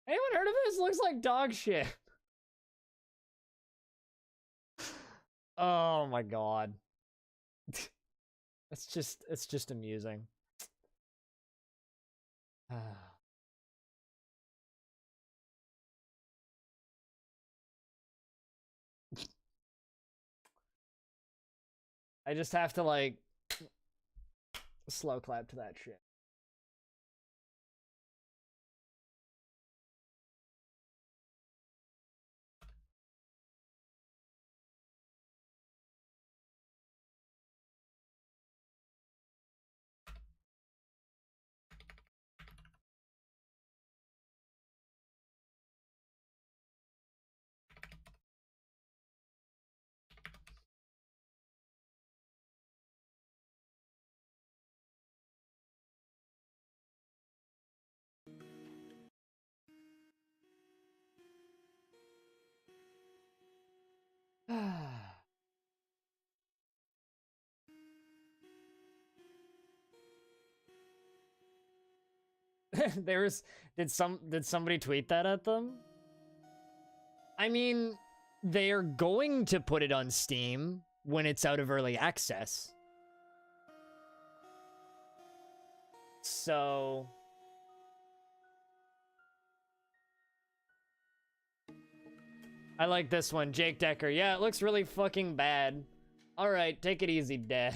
Anyone heard of this? Looks like dog shit. Oh my god. it's just amusing. I just have to like slow clap to that shit. Did somebody tweet that at them? I mean, they're going to put it on Steam when it's out of early access. So I like this one, Jake Decker. Yeah, it looks really fucking bad. All right, take it easy, Dad.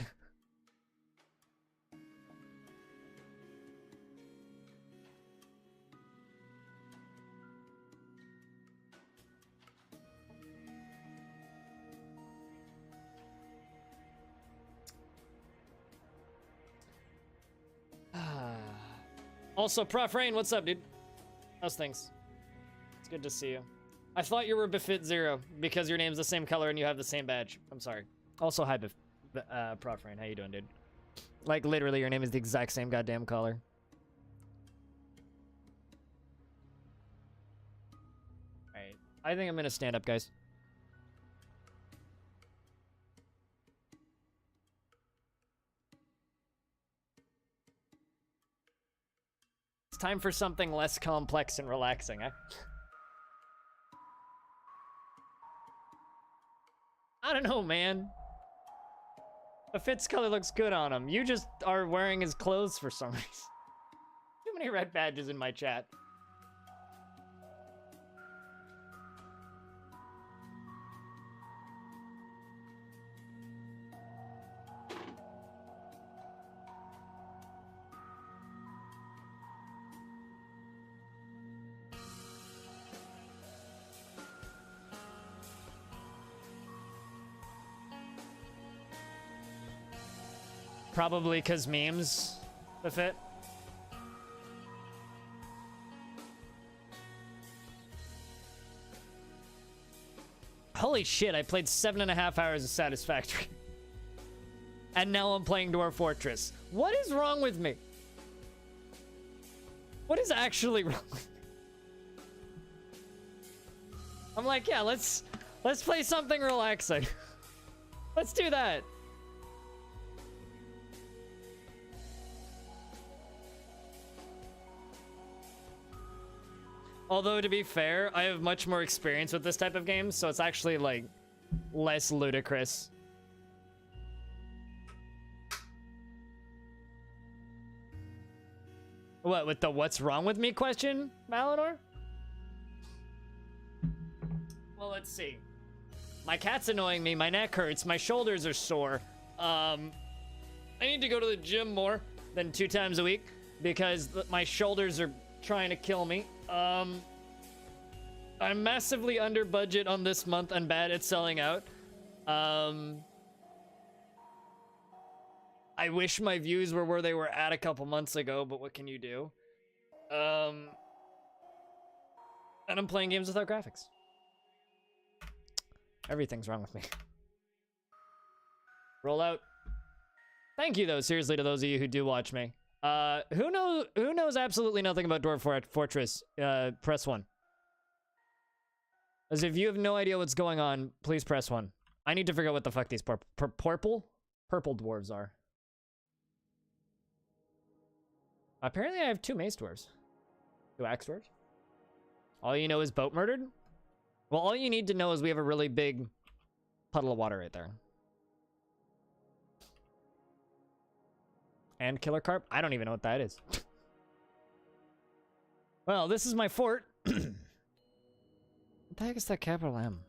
Also, Prof Rain, what's up, dude? How's things? It's good to see you. I thought you were Befit Zero because your name's the same color and you have the same badge. I'm sorry. Also, hi, Prof Rain. How you doing, dude? Like, literally, your name is the exact same goddamn color. Alright. I think I'm gonna stand up, guys. It's time for something less complex and relaxing, eh? I don't know, man. The Fitz color looks good on him. You just are wearing his clothes for some reason. Too many red badges in my chat. Probably because memes Befit. Holy shit, I played 7.5 hours of Satisfactory. And now I'm playing Dwarf Fortress. What is wrong with me? What is actually wrong with me? I'm like, yeah, let's play something relaxing. Let's do that. Although, to be fair, I have much more experience with this type of game, so it's actually, like, less ludicrous. What, with the what's wrong with me question, Malinor? Well, let's see. My cat's annoying me, my neck hurts, my shoulders are sore. I need to go to the gym more than 2 times a week because my shoulders are trying to kill me. I'm massively under budget on this month and bad at selling out. I wish my views were where they were at a couple months ago, but what can you do? And I'm playing games without graphics. Everything's wrong with me. Roll out. Thank you, though, seriously, to those of you who do watch me. Who knows absolutely nothing about Dwarf Fortress? Press 1. As if you have no idea what's going on, please press 1. I need to figure out what the fuck these purple dwarves are. Apparently I have 2 mace dwarves. 2 axe dwarves. All you know is boat murdered? Well, all you need to know is we have a really big puddle of water right there. And killer carp? I don't even know what that is. Well, this is my fort. What the heck is that capital M?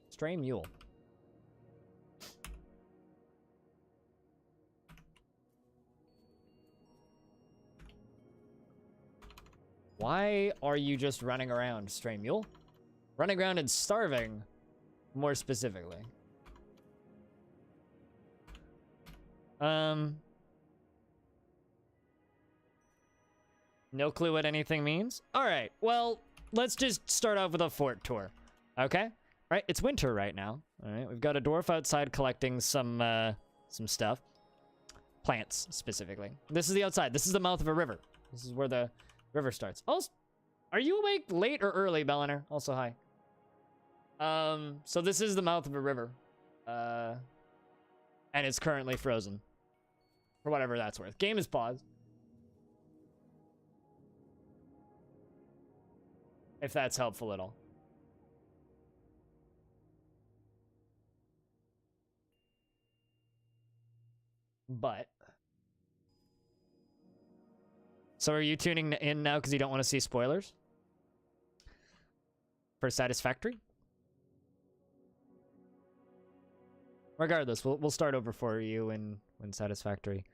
Stray mule. Why are you just running around, stray mule? Running around and starving, more specifically. No clue what anything means? Alright, well, let's just start off with a fort tour. Okay? Right, it's winter right now. Alright, we've got a dwarf outside collecting some stuff. Plants, specifically. This is the outside. This is the mouth of a river. This is where the river starts. Oh, are you awake late or early, Belliner? Also, hi. So this is the mouth of a river. And it's currently frozen. For whatever that's worth. Game is paused. If that's helpful at all. But. So are you tuning in now because you don't want to see spoilers? For Satisfactory? Regardless, we'll start over for you when Satisfactory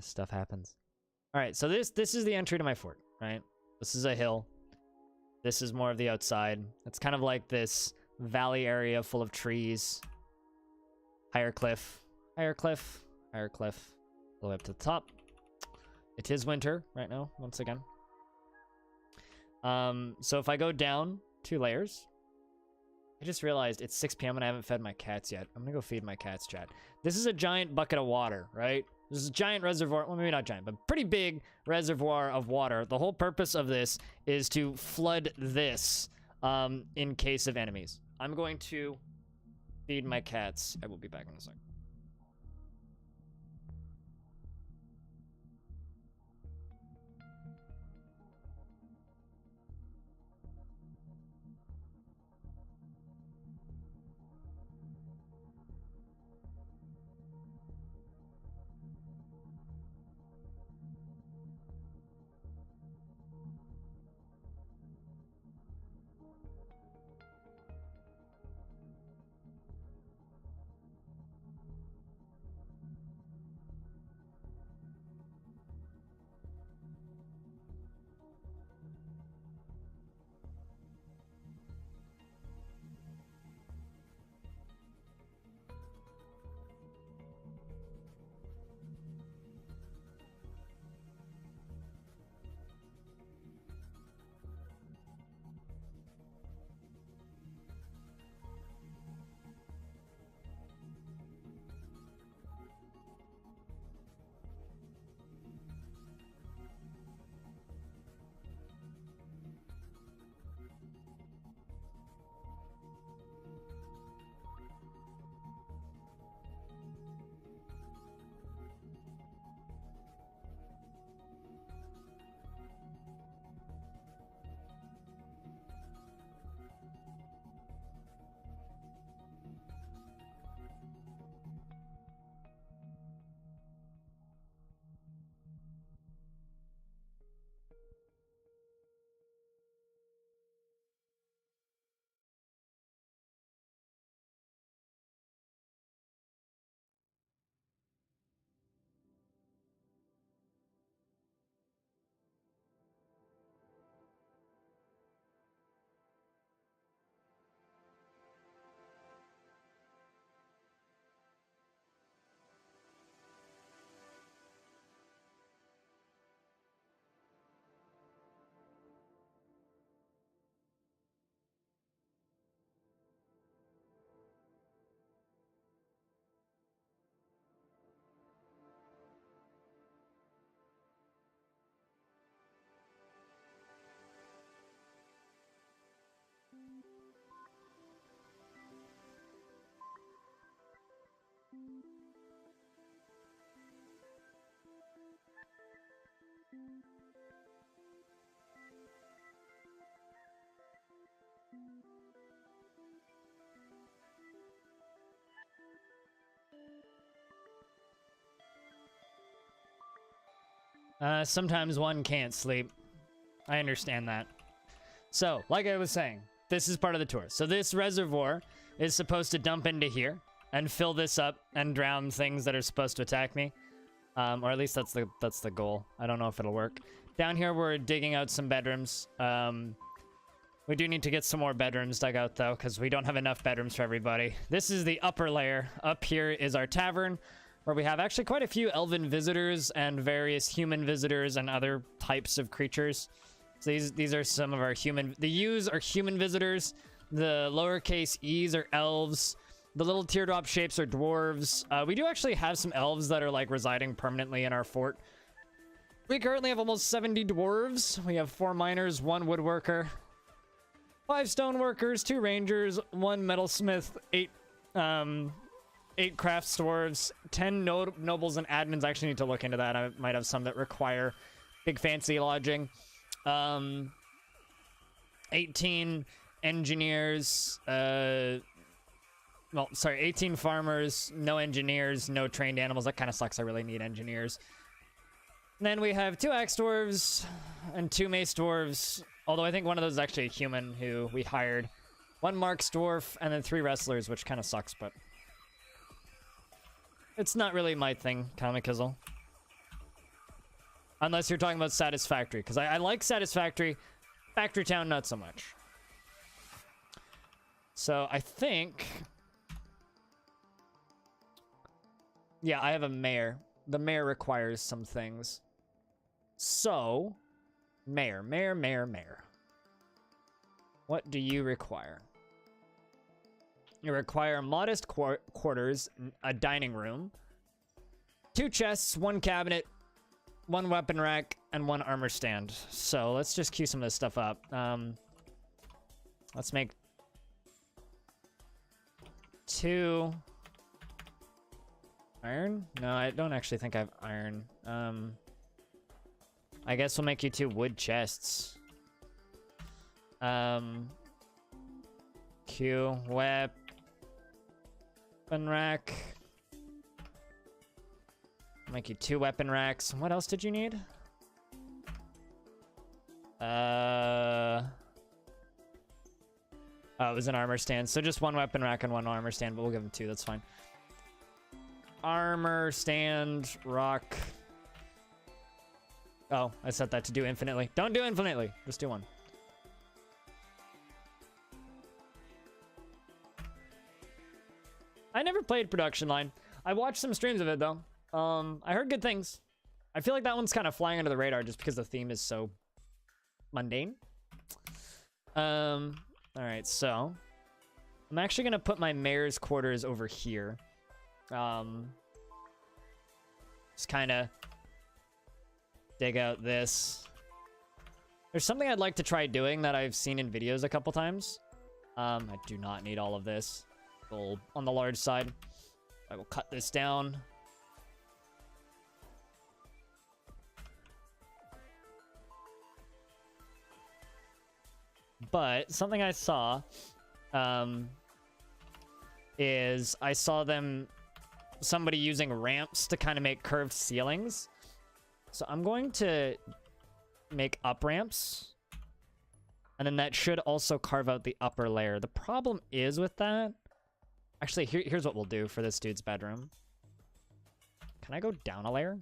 stuff happens. All right, so this is the entry to my fort, right? This is a hill. This is more of the outside. It's kind of like this valley area full of trees. Higher cliff, higher cliff, higher cliff, all the way up to the top. It is winter right now, once again. So if I go down 2 layers, I just realized it's 6 p.m. and I haven't fed my cats yet. I'm gonna go feed my cats, chat. This is a giant bucket of water, right? This is a giant reservoir, well, maybe not giant, but pretty big reservoir of water. The whole purpose of this is to flood this in case of enemies. I'm going to feed my cats. I will be back in a second. Sometimes one can't sleep. I understand that. So, like I was saying, this is part of the tour. So this reservoir is supposed to dump into here and fill this up and drown things that are supposed to attack me. Or at least that's the goal. I don't know if it'll work. Down here, we're digging out some bedrooms. We do need to get some more bedrooms dug out, though, because we don't have enough bedrooms for everybody. This is the upper layer. Up here is our tavern, where we have actually quite a few elven visitors and various human visitors and other types of creatures. So these are some of our human... The U's are human visitors. The lowercase e's are elves. The little teardrop shapes are dwarves. We do actually have some elves that are, like, residing permanently in our fort. We currently have almost 70 dwarves. We have 4 miners, 1 woodworker, 5 stoneworkers, 2 rangers, 1 metalsmith, 8 crafts dwarves, 10 nobles and admins. I actually need to look into that. I might have some that require big fancy lodging. 18 engineers, 18 farmers, no engineers, no trained animals. That kind of sucks. I really need engineers. And then we have 2 axe dwarves and 2 mace dwarves, although I think one of those is actually a human who we hired. 1 marks dwarf, and then 3 wrestlers, which kind of sucks, but it's not really my thing, Kamikizzle. Unless you're talking about Satisfactory, because I like Satisfactory. Factory Town, not so much. So I think... Yeah, I have a mayor. The mayor requires some things. So, mayor. What do you require? You require modest quarters, a dining room, 2 chests, 1 cabinet, 1 weapon rack, and 1 armor stand. So let's just queue some of this stuff up. Let's make 2 iron. No, I don't actually think I have iron. I guess we'll make you 2 wood chests. Q weapon rack. Make you 2 weapon racks. What else did you need? Oh, it was an armor stand. So just 1 weapon rack and 1 armor stand, but we'll give him 2. That's fine. Armor stand, rock. Oh, I set that to do infinitely. Don't do infinitely. Just do 1. I never played Production Line. I watched some streams of it, though. I heard good things. I feel like that one's kind of flying under the radar just because the theme is so mundane. Alright, so I'm actually gonna put my mayor's quarters over here. Just kind of dig out this. There's something I'd like to try doing that I've seen in videos a couple times. I do not need all of this. Gold on the large side. I will cut this down. But something I saw is I saw somebody using ramps to kind of make curved ceilings. So I'm going to make up ramps, and then that should also carve out the upper layer. The problem is with that, actually, here's what we'll do for this dude's bedroom. Can I go down a layer?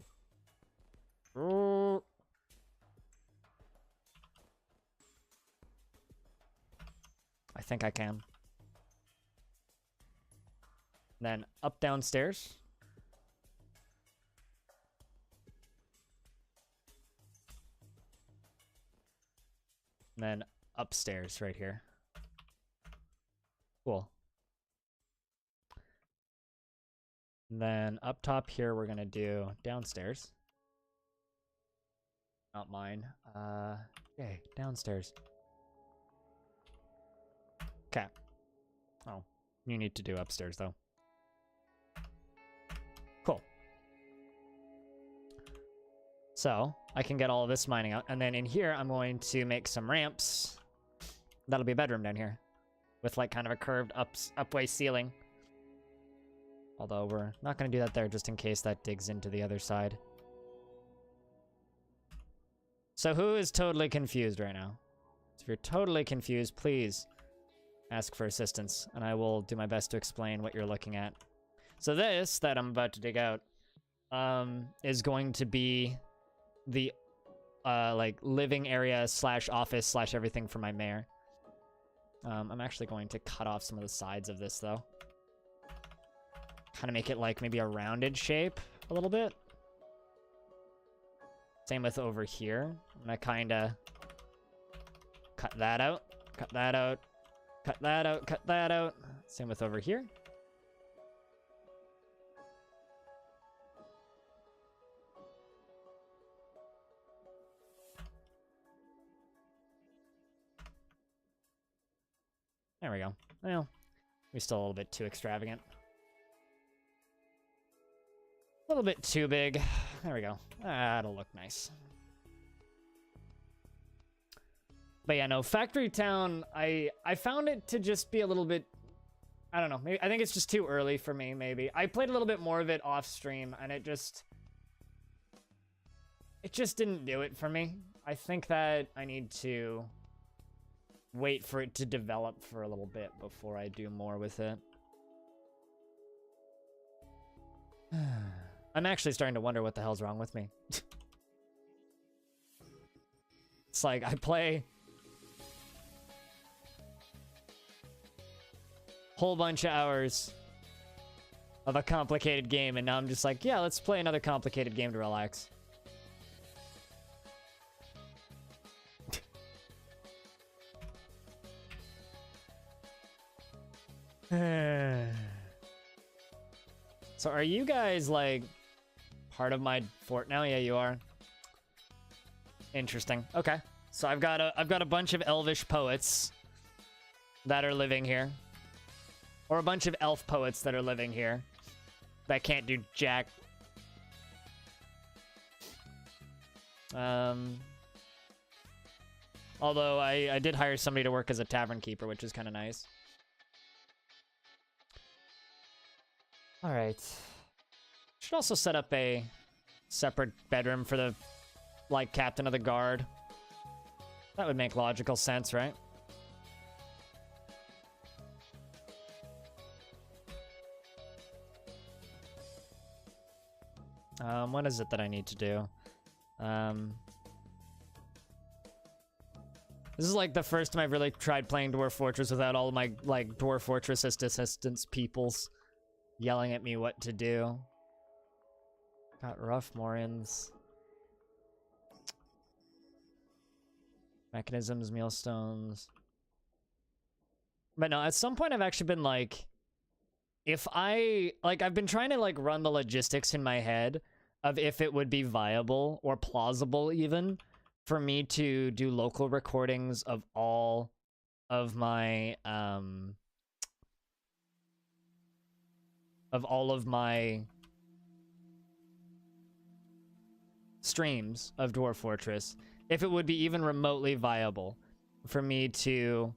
I think I can. Then up downstairs. And then upstairs right here. Cool. And then up top here, we're gonna do downstairs. Not mine. Yay, downstairs. Okay. Oh, you need to do upstairs though. Cool. So I can get all of this mining out, and then in here I'm going to make some ramps. That'll be a bedroom down here, with like kind of a curved upway ceiling. Although we're not going to do that there, just in case that digs into the other side. So who is totally confused right now? So if you're totally confused, please ask for assistance, and I will do my best to explain what you're looking at. So this that I'm about to dig out is going to be the like living area slash office slash everything for my mayor. I'm actually going to cut off some of the sides of this though. Kind of make it like maybe a rounded shape a little bit. Same with over here. I'm gonna kind of cut that out, cut that out, cut that out, cut that out. Same with over here. There we go. Well, we're still a little bit too extravagant. A little bit too big. There we go. That'll look nice. But yeah, no, Factory Town, I found it to just be a little bit, I don't know, maybe, I think it's just too early for me, maybe. I played a little bit more of it off stream, and it just didn't do it for me. I think that I need to wait for it to develop for a little bit before I do more with it. I'm actually starting to wonder what the hell's wrong with me. It's like I play whole bunch of hours of a complicated game, and now I'm just like, yeah, let's play another complicated game to relax. So are you guys like part of my fort now? Yeah, you are. Interesting. Okay. So I've got a bunch of elvish poets that are living here. Or a bunch of elf poets that are living here that can't do jack. Although I did hire somebody to work as a tavern keeper, which is kind of nice. All right. Should also set up a separate bedroom for the, like, captain of the guard. That would make logical sense, right? What is it that I need to do? This is like the first time I've really tried playing Dwarf Fortress without all of my, like, Dwarf Fortress assistance peoples yelling at me what to do. Got rough Morans. Mechanisms, millstones. But no, at some point I've actually been like, if I've been trying to like run the logistics in my head of if it would be viable or plausible even for me to do local recordings of all of my streams of Dwarf Fortress, if it would be even remotely viable for me to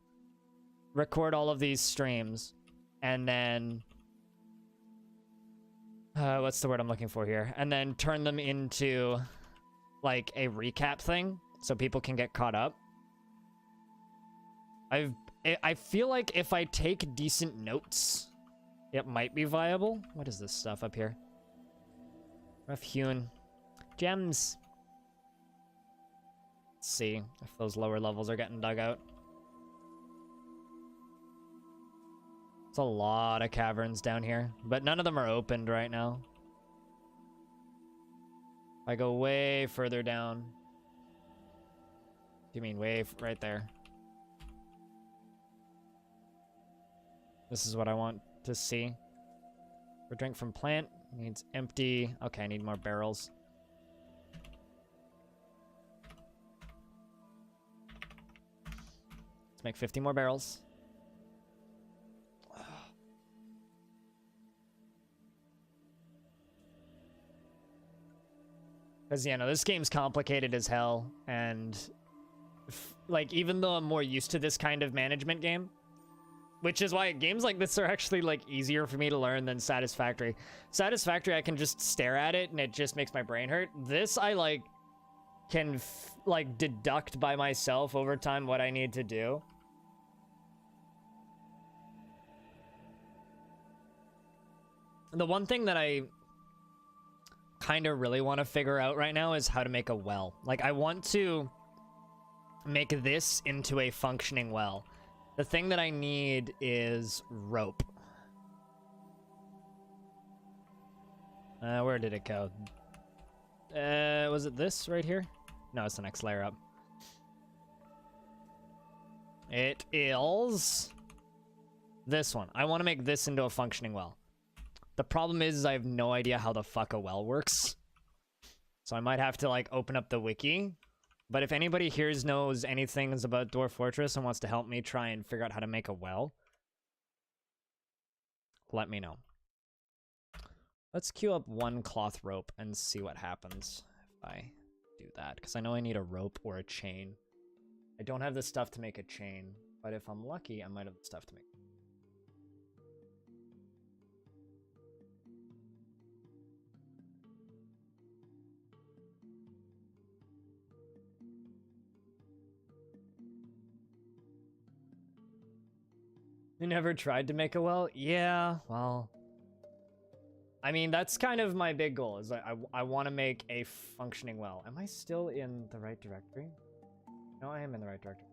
record all of these streams and then what's the word I'm looking for here? And then turn them into like a recap thing so people can get caught up. I feel like if I take decent notes, it might be viable. What is this stuff up here? Rough hewn gems. Let's see if those lower levels are getting dug out. It's a lot of caverns down here, but none of them are opened right now. If I go way further down, you mean way right there? This is what I want to see. For drink from plant needs empty. Okay, I need more barrels. Let's make 50 more barrels. Because, yeah, no, this game's complicated as hell, and, like, even though I'm more used to this kind of management game, which is why games like this are actually, like, easier for me to learn than Satisfactory. Satisfactory, I can just stare at it, and it just makes my brain hurt. This, I can like deduct by myself over time what I need to do. The one thing that I kind of really want to figure out right now is how to make a well. Like, I want to make this into a functioning well. The thing that I need is rope. Where did it go? Was it this right here? No, it's the next layer up. It is this one. I want to make this into a functioning well. The problem is I have no idea how the fuck a well works. So I might have to, like, open up the wiki. But if anybody here knows anything about Dwarf Fortress and wants to help me try and figure out how to make a well, let me know. Let's queue up one cloth rope and see what happens if I do that. Because I know I need a rope or a chain. I don't have the stuff to make a chain. But if I'm lucky, I might have the stuff to make. You never tried to make a well? Yeah, well, I mean, that's kind of my big goal, is I want to make a functioning well. Am I still in the right directory? No, I am in the right directory.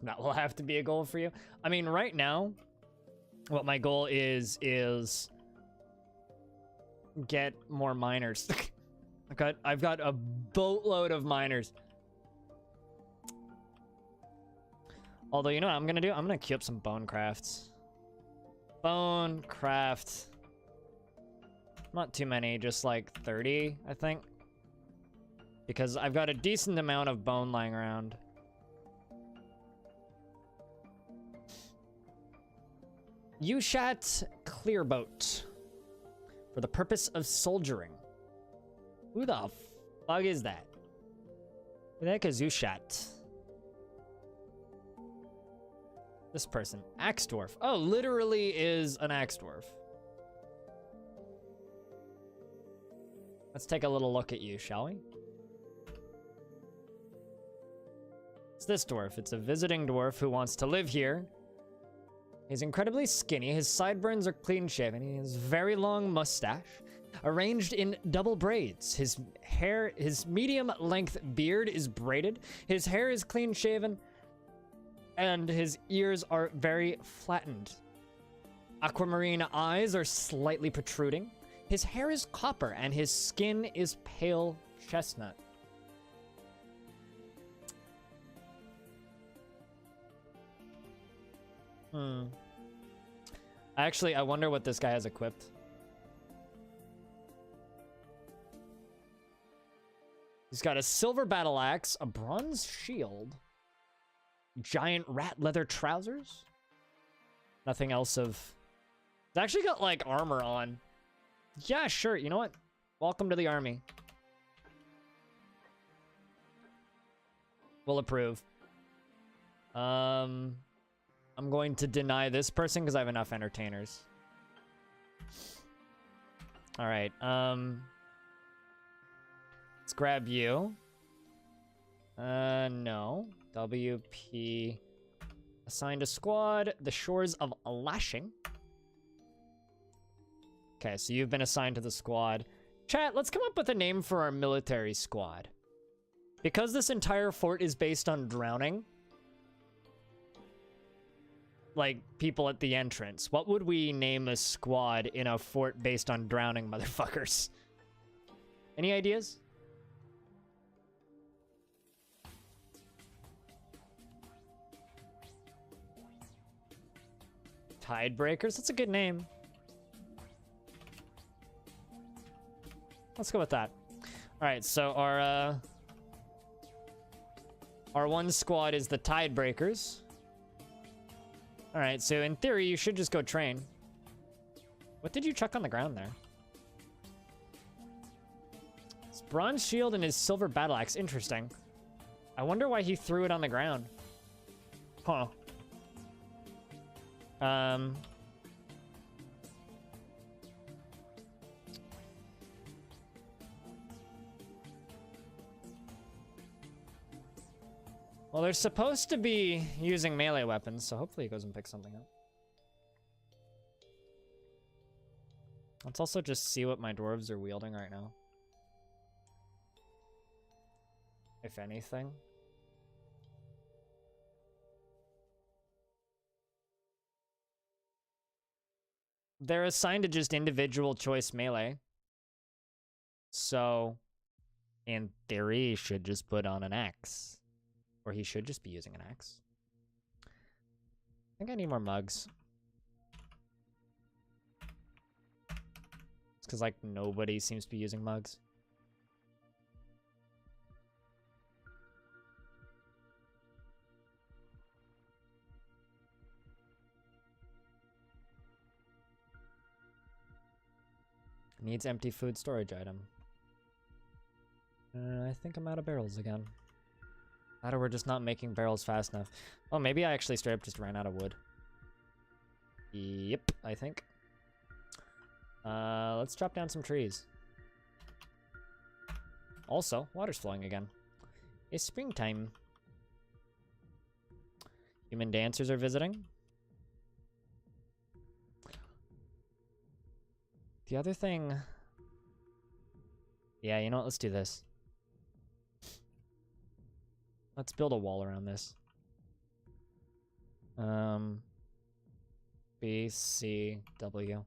That will have to be a goal for you. I mean, right now, what my goal is get more miners. I've got a boatload of miners. Although, you know what I'm gonna do? I'm gonna queue up some bone crafts. Bone craft. Not too many, just like 30, I think. Because I've got a decent amount of bone lying around. Ushat Clearboat. For the purpose of soldiering. Who the fuck is that? Who the heck is Ushat? This person. Axe Dwarf. Oh, literally is an Axe Dwarf. Let's take a little look at you, shall we? It's this dwarf. It's a visiting dwarf who wants to live here. He's incredibly skinny, his sideburns are clean-shaven, he has very long mustache, arranged in double braids. His medium-length beard is braided, his hair is clean-shaven, and his ears are very flattened. Aquamarine eyes are slightly protruding. His hair is copper, and his skin is pale chestnut. Actually, I wonder what this guy has equipped. He's got a silver battle axe, a bronze shield, giant rat leather trousers. Nothing else of... He's actually got, like, armor on. Yeah, sure. You know what? Welcome to the army. We'll approve. I'm going to deny this person because I have enough entertainers. All right. Let's grab you. No. WP. Assigned a squad. The Shores of Lashing. Okay, so you've been assigned to the squad. Chat, let's come up with a name for our military squad. Because this entire fort is based on drowning, like, people at the entrance, what would we name a squad in a fort based on drowning motherfuckers? Any ideas? Tidebreakers? That's a good name. Let's go with that. All right, so our one squad is the Tidebreakers. All right, so in theory, you should just go train. What did you chuck on the ground there? It's Bronze shield and his silver battle axe. Interesting. I wonder why he threw it on the ground. Huh. Well, they're supposed to be using melee weapons, so hopefully he goes and picks something up. Let's also just see what my dwarves are wielding right now. If anything. They're assigned to just individual choice melee. So, in theory, he should just put on an axe. Or he should just be using an axe. I think I need more mugs. It's because, like, nobody seems to be using mugs. Needs empty food storage item. I think I'm out of barrels again. Or we're just not making barrels fast enough. Oh, maybe I actually straight up just ran out of wood. Yep, I think. Let's chop down some trees. Also, water's flowing again. It's springtime. Human dancers are visiting. The other thing... Yeah, you know what? Let's do this. Let's build a wall around this. B, C, W.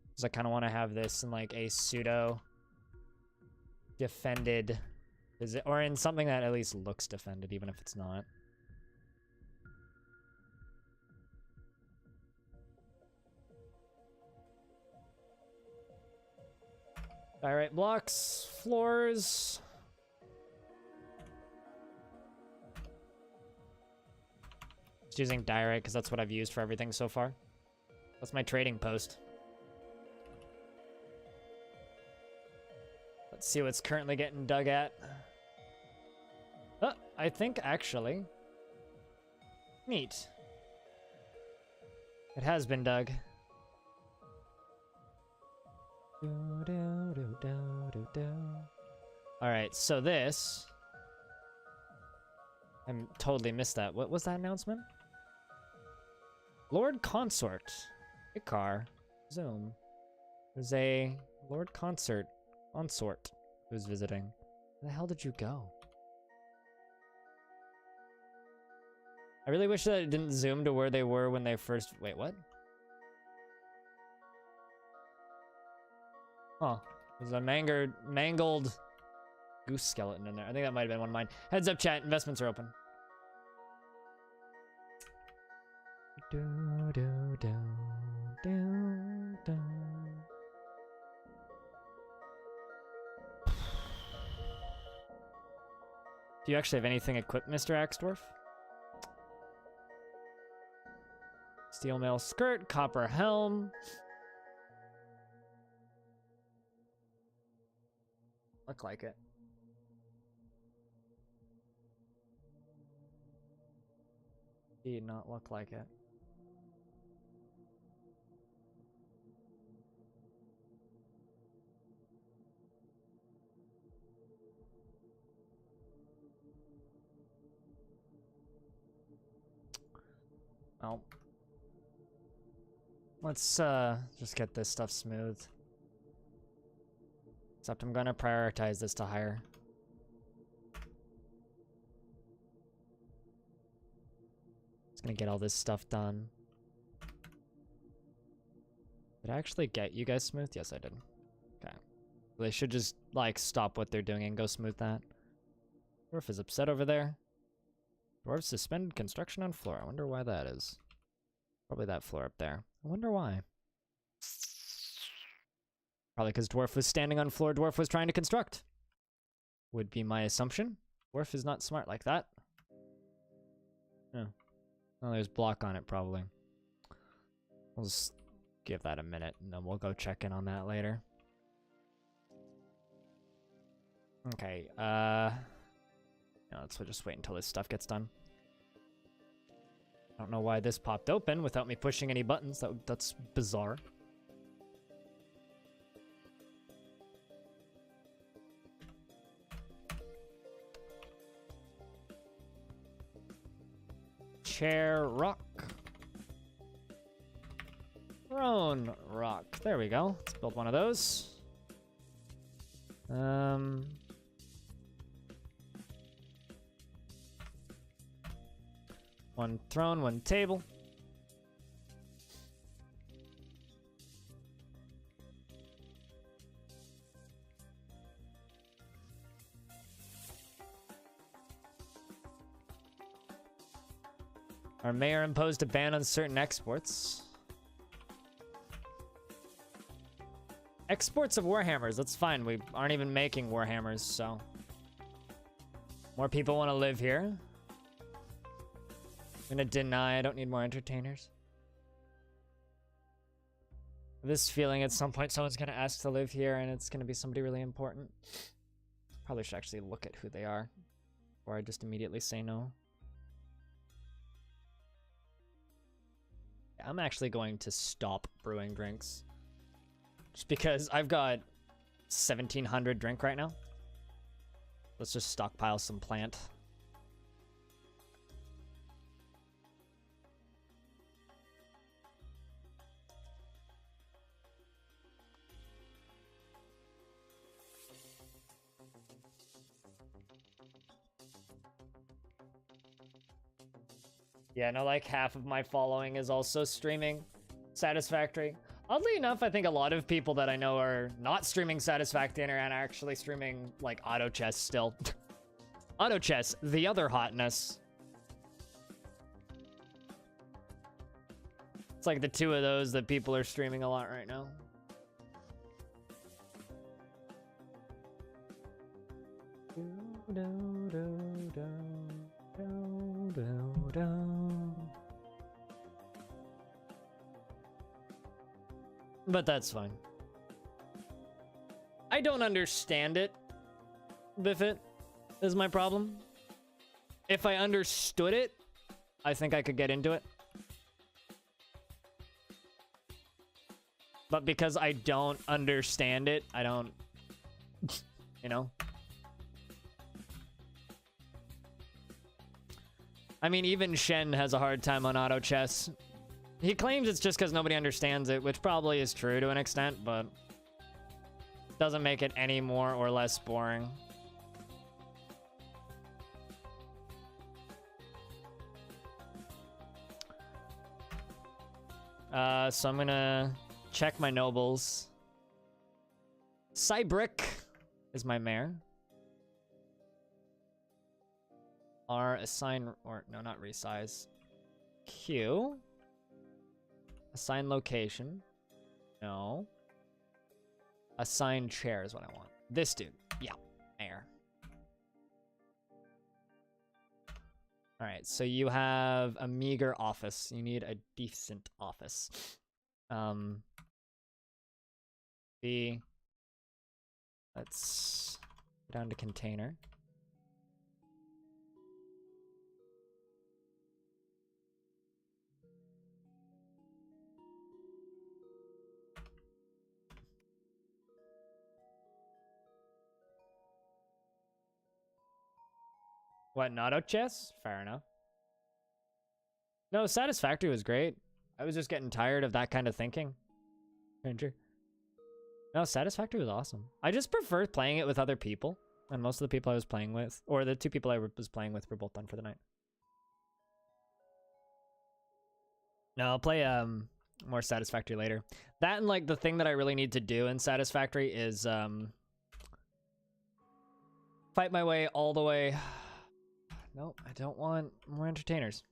Because I kind of want to have this in like a pseudo defended, or in something that at least looks defended, even if it's not. All right, blocks, floors. Just using diorite because that's what I've used for everything so far. That's my trading post. Let's see what's currently getting dug at. Oh, I think actually. Neat. It has been dug. Alright, so this... I totally missed that. What was that announcement? Lord Consort. Icar. Zoom. There's a Lord Consort who's visiting. Where the hell did you go? I really wish that it didn't zoom to where they were when they first... Wait, what? Huh. There's a mangled goose skeleton in there. I think that might have been one of mine. Heads up, chat. Investments are open. Do you actually have anything equipped, Mr. Axedorf? Steel mail skirt, copper helm. Look like it. Did not look like it. Well, let's just get this stuff smooth. Except I'm gonna prioritize this to higher. Just gonna get all this stuff done. Did I actually get you guys smooth? Yes, I did. Okay. They should just, like, stop what they're doing and go smooth that. Dwarf is upset over there. Dwarf suspended construction on floor. I wonder why that is. Probably that floor up there. I wonder why. Probably because Dwarf was standing on floor Dwarf was trying to construct. Would be my assumption. Dwarf is not smart like that. Oh. Oh, there's block on it, probably. We'll just give that a minute, and then we'll go check in on that later. Okay, let's just wait until this stuff gets done. I don't know why this popped open without me pushing any buttons. That's bizarre. Chair rock. Throne rock. There we go. Let's build one of those. One throne, one table. Our mayor imposed a ban on certain exports. Exports of Warhammers, that's fine. We aren't even making Warhammers, so. More people want to live here. I'm gonna deny, I don't need more entertainers. This feeling at some point someone's gonna ask to live here and it's gonna be somebody really important. Probably should actually look at who they are, or I just immediately say no. I'm actually going to stop brewing drinks. Just because I've got 1,700 drink right now. Let's just stockpile some plant. Yeah, no, like half of my following is also streaming Satisfactory. Oddly enough, I think a lot of people that I know are not streaming Satisfactory and are actually streaming, like, Auto Chess still. Auto Chess, the other hotness. It's like the two of those that people are streaming a lot right now. But that's fine. I don't understand it, Biffit, is my problem. If I understood it, I think I could get into it. But because I don't understand it, I don't, you know? I mean, even Shen has a hard time on auto chess. He claims it's just because nobody understands it, which probably is true to an extent, but doesn't make it any more or less boring. So I'm gonna check my nobles. Cybrick is my mayor. R assign, or no, not resize. Q. Assign location. No. Assign chair is what I want. This dude. Yeah. Mayor. Alright, so you have a meager office. You need a decent office. B. Let's go down to container. What, not auto chess? Fair enough. No, Satisfactory was great. I was just getting tired of that kind of thinking. Ranger. No, Satisfactory was awesome. I just prefer playing it with other people. And most of the people I was playing with, or the two people I was playing with, were both done for the night. No, I'll play more Satisfactory later. That and like the thing that I really need to do in Satisfactory is fight my way all the way. Nope, I don't want more entertainers.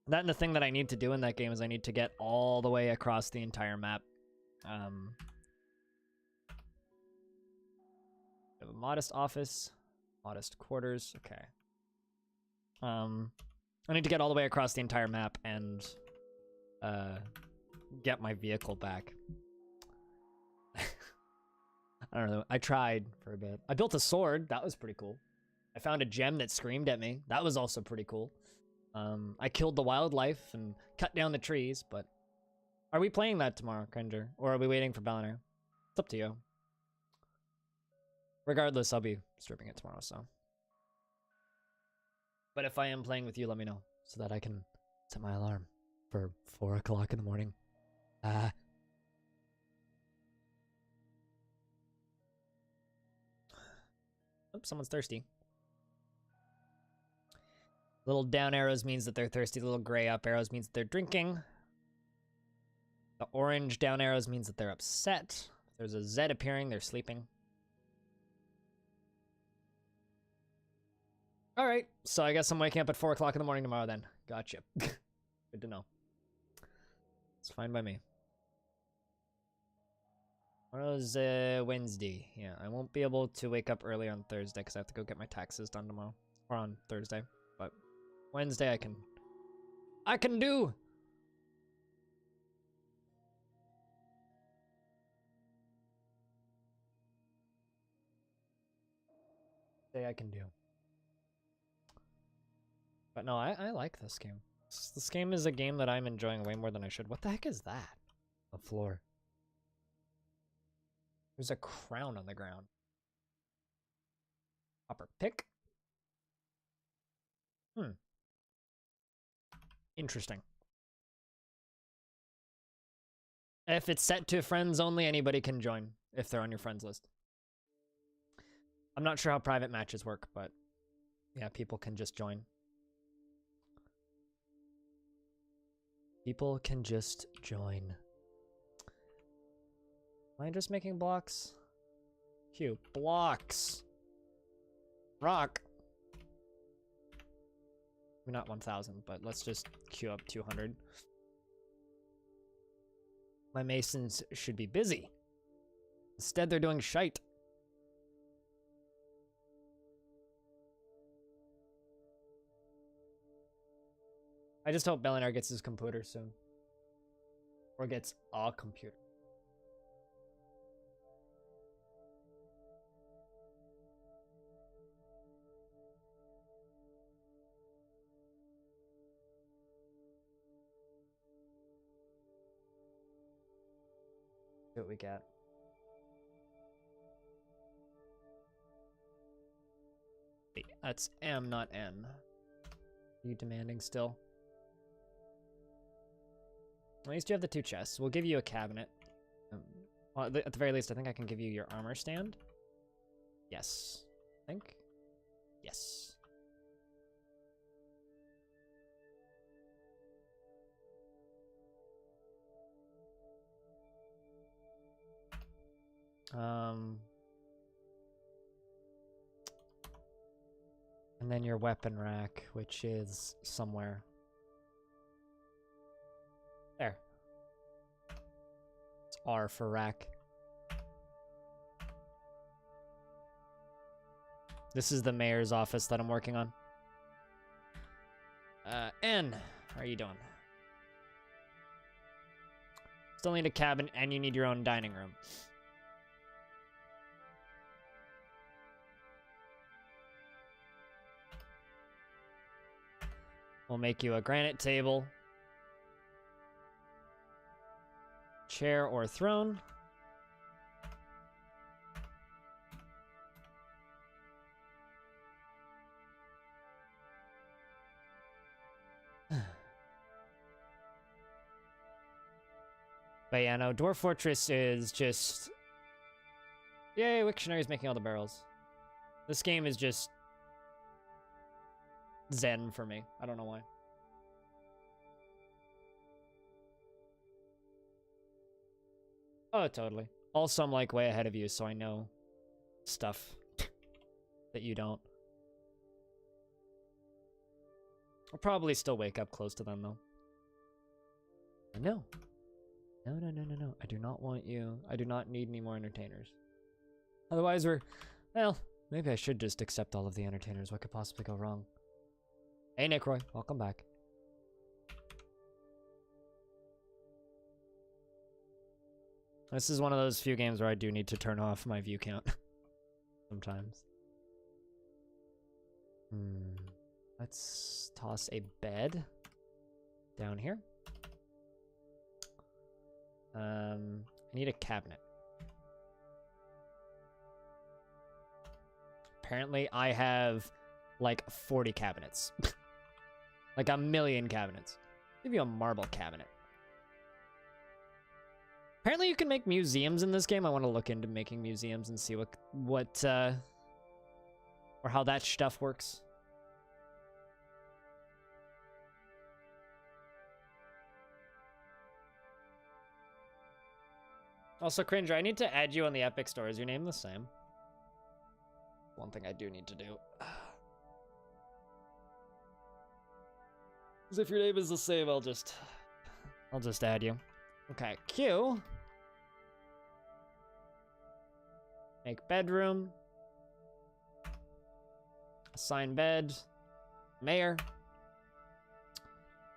That and the thing that I need to do in that game is I need to get all the way across the entire map. Have a modest office, modest quarters. Okay. I need to get all the way across the entire map and get my vehicle back. I don't know. I tried for a bit. I built a sword. That was pretty cool. I found a gem that screamed at me. That was also pretty cool. I killed the wildlife and cut down the trees, but... Are we playing that tomorrow, Cringer? Or are we waiting for Balliner? It's up to you. Regardless, I'll be streaming it tomorrow, so... But if I am playing with you, let me know, so that I can set my alarm for 4 o'clock in the morning. Oh, someone's thirsty. Little down arrows means that they're thirsty. Little gray up arrows means that they're drinking. The orange down arrows means that they're upset. If there's a Z appearing, they're sleeping. Alright, so I guess I'm waking up at 4 o'clock in the morning tomorrow then. Gotcha. Good to know. It's fine by me. Tomorrow's Wednesday. Yeah, I won't be able to wake up early on Thursday because I have to go get my taxes done tomorrow. Or on Thursday. But Wednesday I can do! I can do. But no, I like this game. This game is a game that I'm enjoying way more than I should. What the heck is that? The floor. There's a crown on the ground. Upper pick. Interesting. If it's set to friends only, anybody can join if they're on your friends list. I'm not sure how private matches work, but yeah, people can just join. People can just join. Am I just making blocks? Q. Blocks. Rock. Not 1,000, but let's just queue up 200. My masons should be busy. Instead, they're doing shite. I just hope Belinar gets his computer soon. Or gets a computer. See what we get. Wait, that's M, not N. Are you demanding still? At least you have the 2 chests. We'll give you a cabinet. Well, at the very least, I think I can give you your armor stand. Yes. I think. Yes. And then your weapon rack, which is somewhere. There. It's R for rack. This is the mayor's office that I'm working on. N, how are you doing? Still need a cabin, and you need your own dining room. We'll make you a granite table. Chair or throne. But yeah, no, Dwarf Fortress is just... Yay, Wiktionary's making all the barrels. This game is just... zen for me. I don't know why. Oh, totally. Also, I'm like way ahead of you, so I know stuff that you don't. I'll probably still wake up close to them, though. No. No, no, no, no, no. I do not want you. I do not need any more entertainers. Otherwise, we're... Well, maybe I should just accept all of the entertainers. What could possibly go wrong? Hey, Nick Roy. Welcome back. This is one of those few games where I do need to turn off my view count. Sometimes. Let's toss a bed down here. I need a cabinet. Apparently, I have like 40 cabinets. Like a million cabinets. I'll give you a marble cabinet. Apparently, you can make museums in this game. I want to look into making museums and see what or how that stuff works. Also, Cringer, I need to add you on the Epic Store. Is your name the same? One thing I do need to do. Because if your name is the same, I'll just add you. Okay, Q. Make bedroom. Assign bed. Mayor.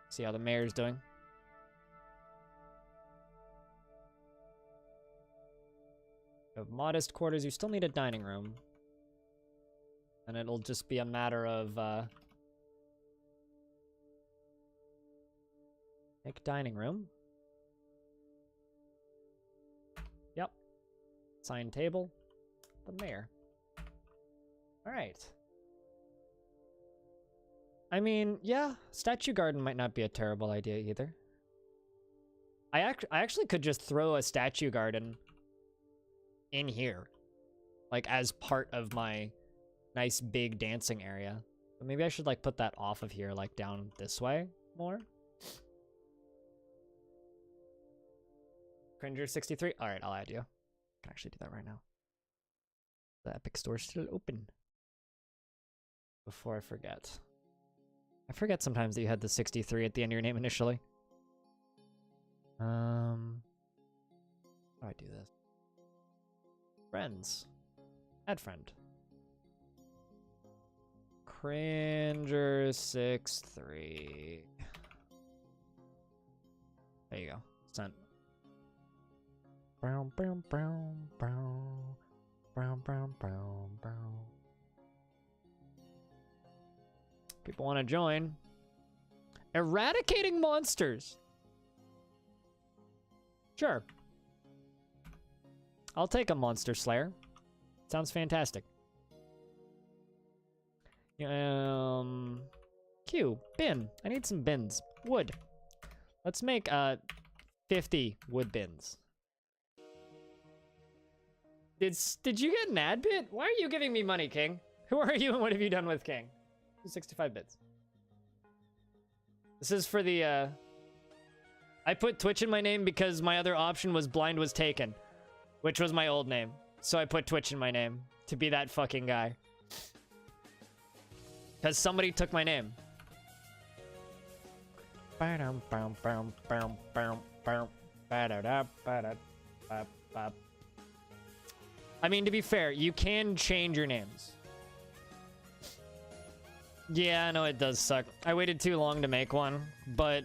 See how the mayor's doing. You have modest quarters. You still need a dining room. And it'll just be a matter of, make dining room. Yep. Sign table. The mayor. Alright. I mean, yeah, statue garden might not be a terrible idea either. I actually could just throw a statue garden in here. Like, as part of my nice big dancing area. But maybe I should, like, put that off of here, like, down this way more. Cringer 63. Alright, I'll add you. I can actually do that right now. The Epic Store's still open. Before I forget. I forget sometimes that you had the 63 at the end of your name initially. How do I do this? Friends. Add friend. Cringer 63. There you go. Sent. Brown, brown, brown, brown. Brown, brown, brown, brown. People want to join. Eradicating monsters. Sure. I'll take a monster slayer. Sounds fantastic. Q. Bin. I need some bins. Wood. Let's make 50 wood bins. Did you get an ad bit? Why are you giving me money, King? Who are you and what have you done with King? 65 bits. This is for the, I put Twitch in my name because my other option was Blind Was Taken, which was my old name. So I put Twitch in my name to be that fucking guy. Because somebody took my name. I mean, to be fair, you can change your names. Yeah, I know it does suck. I waited too long to make one, but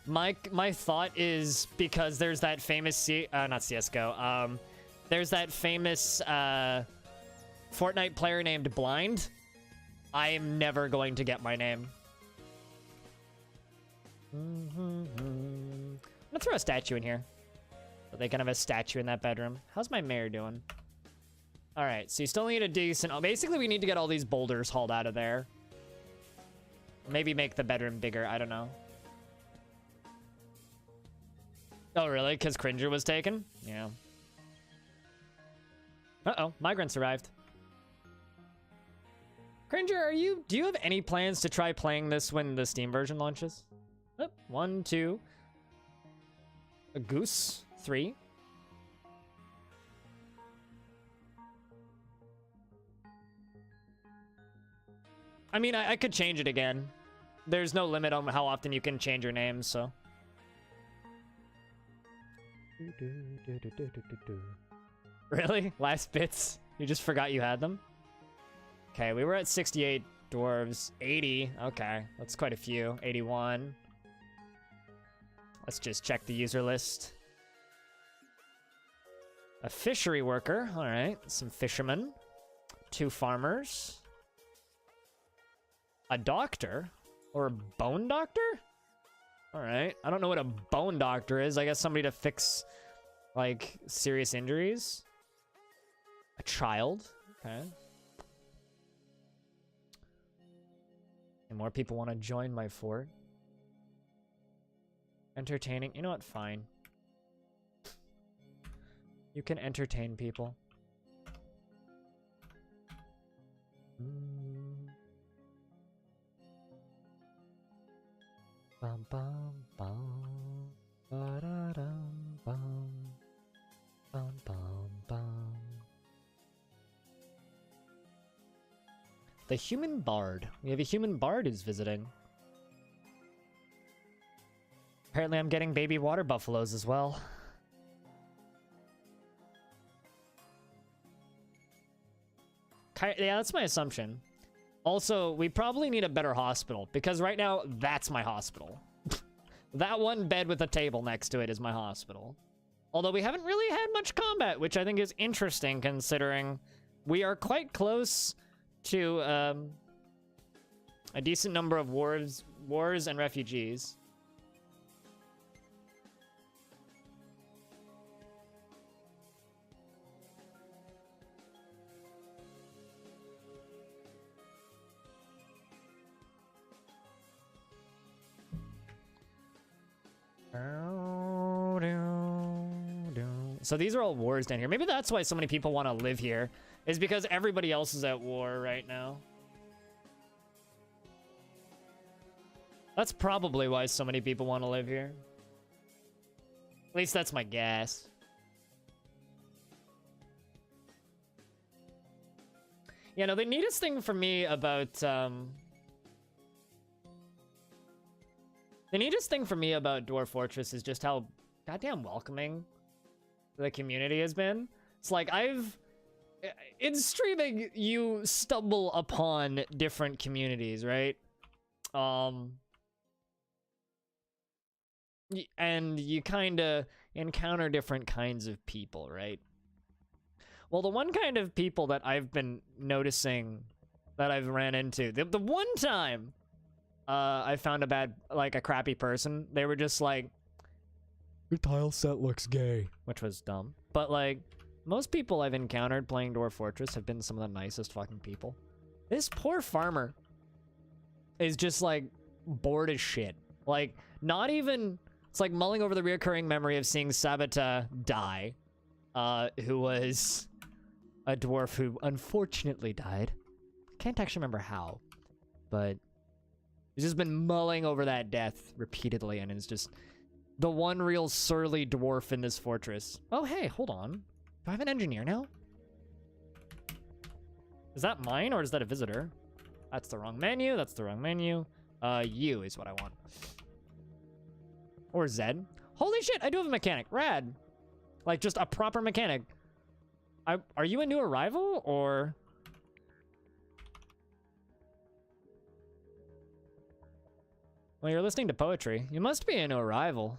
my thought is because there's that famous not CS:GO. There's that famous Fortnite player named Blind. I am never going to get my name. I'm gonna throw a statue in here, so they can have a statue in that bedroom. How's my mayor doing? All right, so you still need a decent. Basically, we need to get all these boulders hauled out of there. Maybe make the bedroom bigger. I don't know. Oh, really? Because Cringer was taken? Yeah. Uh-oh. Migrants arrived. Cringer, do you have any plans to try playing this when the Steam version launches? Oh, 1, 2. A goose. 3. I mean, I could change it again. There's no limit on how often you can change your name, so. Really? Last bits? You just forgot you had them? Okay, we were at 68 Dwarves. 80. Okay, that's quite a few. 81. Let's just check the user list. A fishery worker. All right, some fishermen. 2 farmers. A doctor? Or a bone doctor? All right. I don't know what a bone doctor is. I guess somebody to fix, like, serious injuries. A child. Okay. And more people want to join my fort. Entertaining. You know what? Fine. You can entertain people. Bum bum bum. Ba-da-dum bum. Bum bum bum. The human bard. We have a human bard who's visiting. Apparently I'm getting baby water buffaloes as well. Yeah, that's my assumption. Also, we probably need a better hospital, because right now, that's my hospital. That one bed with a table next to it is my hospital. Although we haven't really had much combat, which I think is interesting, considering we are quite close to a decent number of wars and refugees. So these are all wars down here. Maybe that's why so many people want to live here, is because everybody else is at war right now. That's probably why so many people want to live here. At least that's my guess. Yeah, no, the neatest thing for me about the neatest thing for me about Dwarf Fortress is just how goddamn welcoming the community has been. It's like in streaming, you stumble upon different communities, right? And you kind of encounter different kinds of people, right? Well, the one kind of people that I've been noticing that I've ran into, the one time I found a crappy person, they were just like, your tile set looks gay, which was dumb. But like, most people I've encountered playing Dwarf Fortress have been some of the nicest fucking people. This poor farmer is just like bored as shit. Like, not even, it's like mulling over the reoccurring memory of seeing Sabata die, who was a dwarf who unfortunately died. Can't actually remember how, but he's just been mulling over that death repeatedly, and it's just the one real surly dwarf in this fortress. Oh, hey, hold on. Do I have an engineer now? Is that mine, or is that a visitor? That's the wrong menu. That's the wrong menu. U is what I want. Or Z. Holy shit, I do have a mechanic. Rad. Like, just a proper mechanic. Are you a new arrival, or... Well, you're listening to poetry. You must be a new arrival.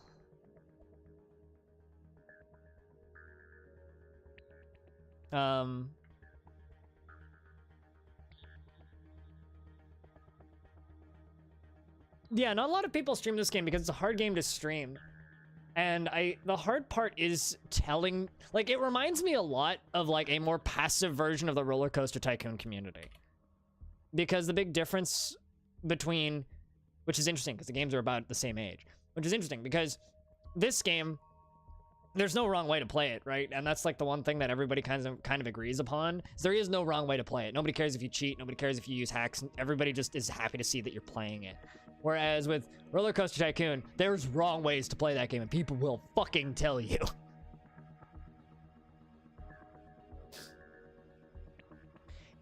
Yeah, not a lot of people stream this game because it's a hard game to stream. And the hard part is telling, like, it reminds me a lot of like a more passive version of the Roller Coaster Tycoon community. Because the big difference between, which is interesting because the games are about the same age, which is interesting because this game, there's no wrong way to play it, right? And that's like the one thing that everybody kind of agrees upon, is there is no wrong way to play it. Nobody cares if you cheat, nobody cares if you use hacks, everybody just is happy to see that you're playing it. Whereas with Roller Coaster Tycoon, there's wrong ways to play that game, and people will fucking tell you.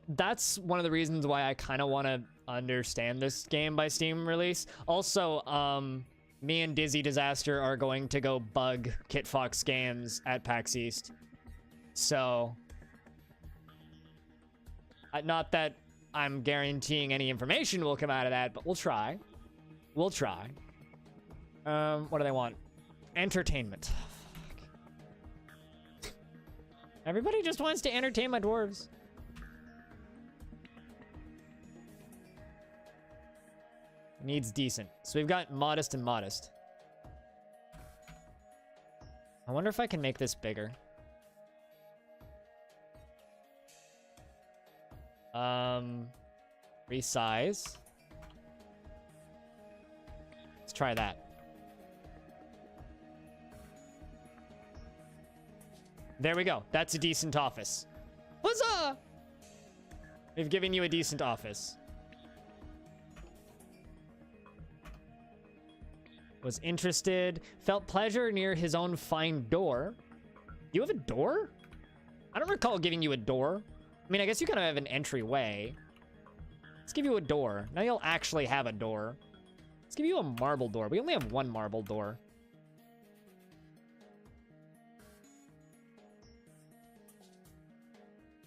That's one of the reasons why I kind of want to understand this game by Steam release. Also, me and Dizzy Disaster are going to go bug Kit Fox Games at PAX East. So, not that I'm guaranteeing any information will come out of that, but we'll try. We'll try. What do they want? Entertainment. Everybody just wants to entertain my dwarves. Needs decent. So we've got modest and modest. I wonder if I can make this bigger. Resize. Let's try that. There we go. That's a decent office. Huzzah! We've given you a decent office. Was interested. Felt pleasure near his own fine door. You have a door? I don't recall giving you a door. I mean, I guess you kind of have an entryway. Let's give you a door. Now you'll actually have a door. Let's give you a marble door. We only have one marble door.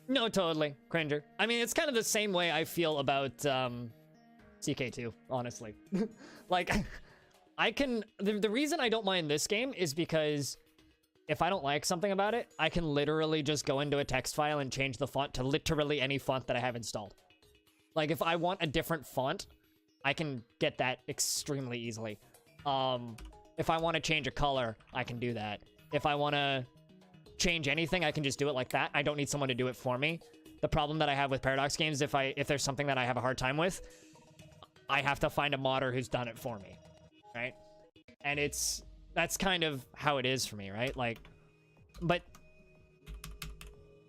No, totally. Cringer. I mean, it's kind of the same way I feel about CK2, honestly. Like, I can... The reason I don't mind this game is because if I don't like something about it, I can literally just go into a text file and change the font to literally any font that I have installed. Like, if I want a different font, I can get that extremely easily. If I want to change a color, I can do that. If I want to change anything, I can just do it like that. I don't need someone to do it for me. The problem that I have with Paradox games, if there's something that I have a hard time with, I have to find a modder who's done it for me, right? And that's kind of how it is for me, right? Like, but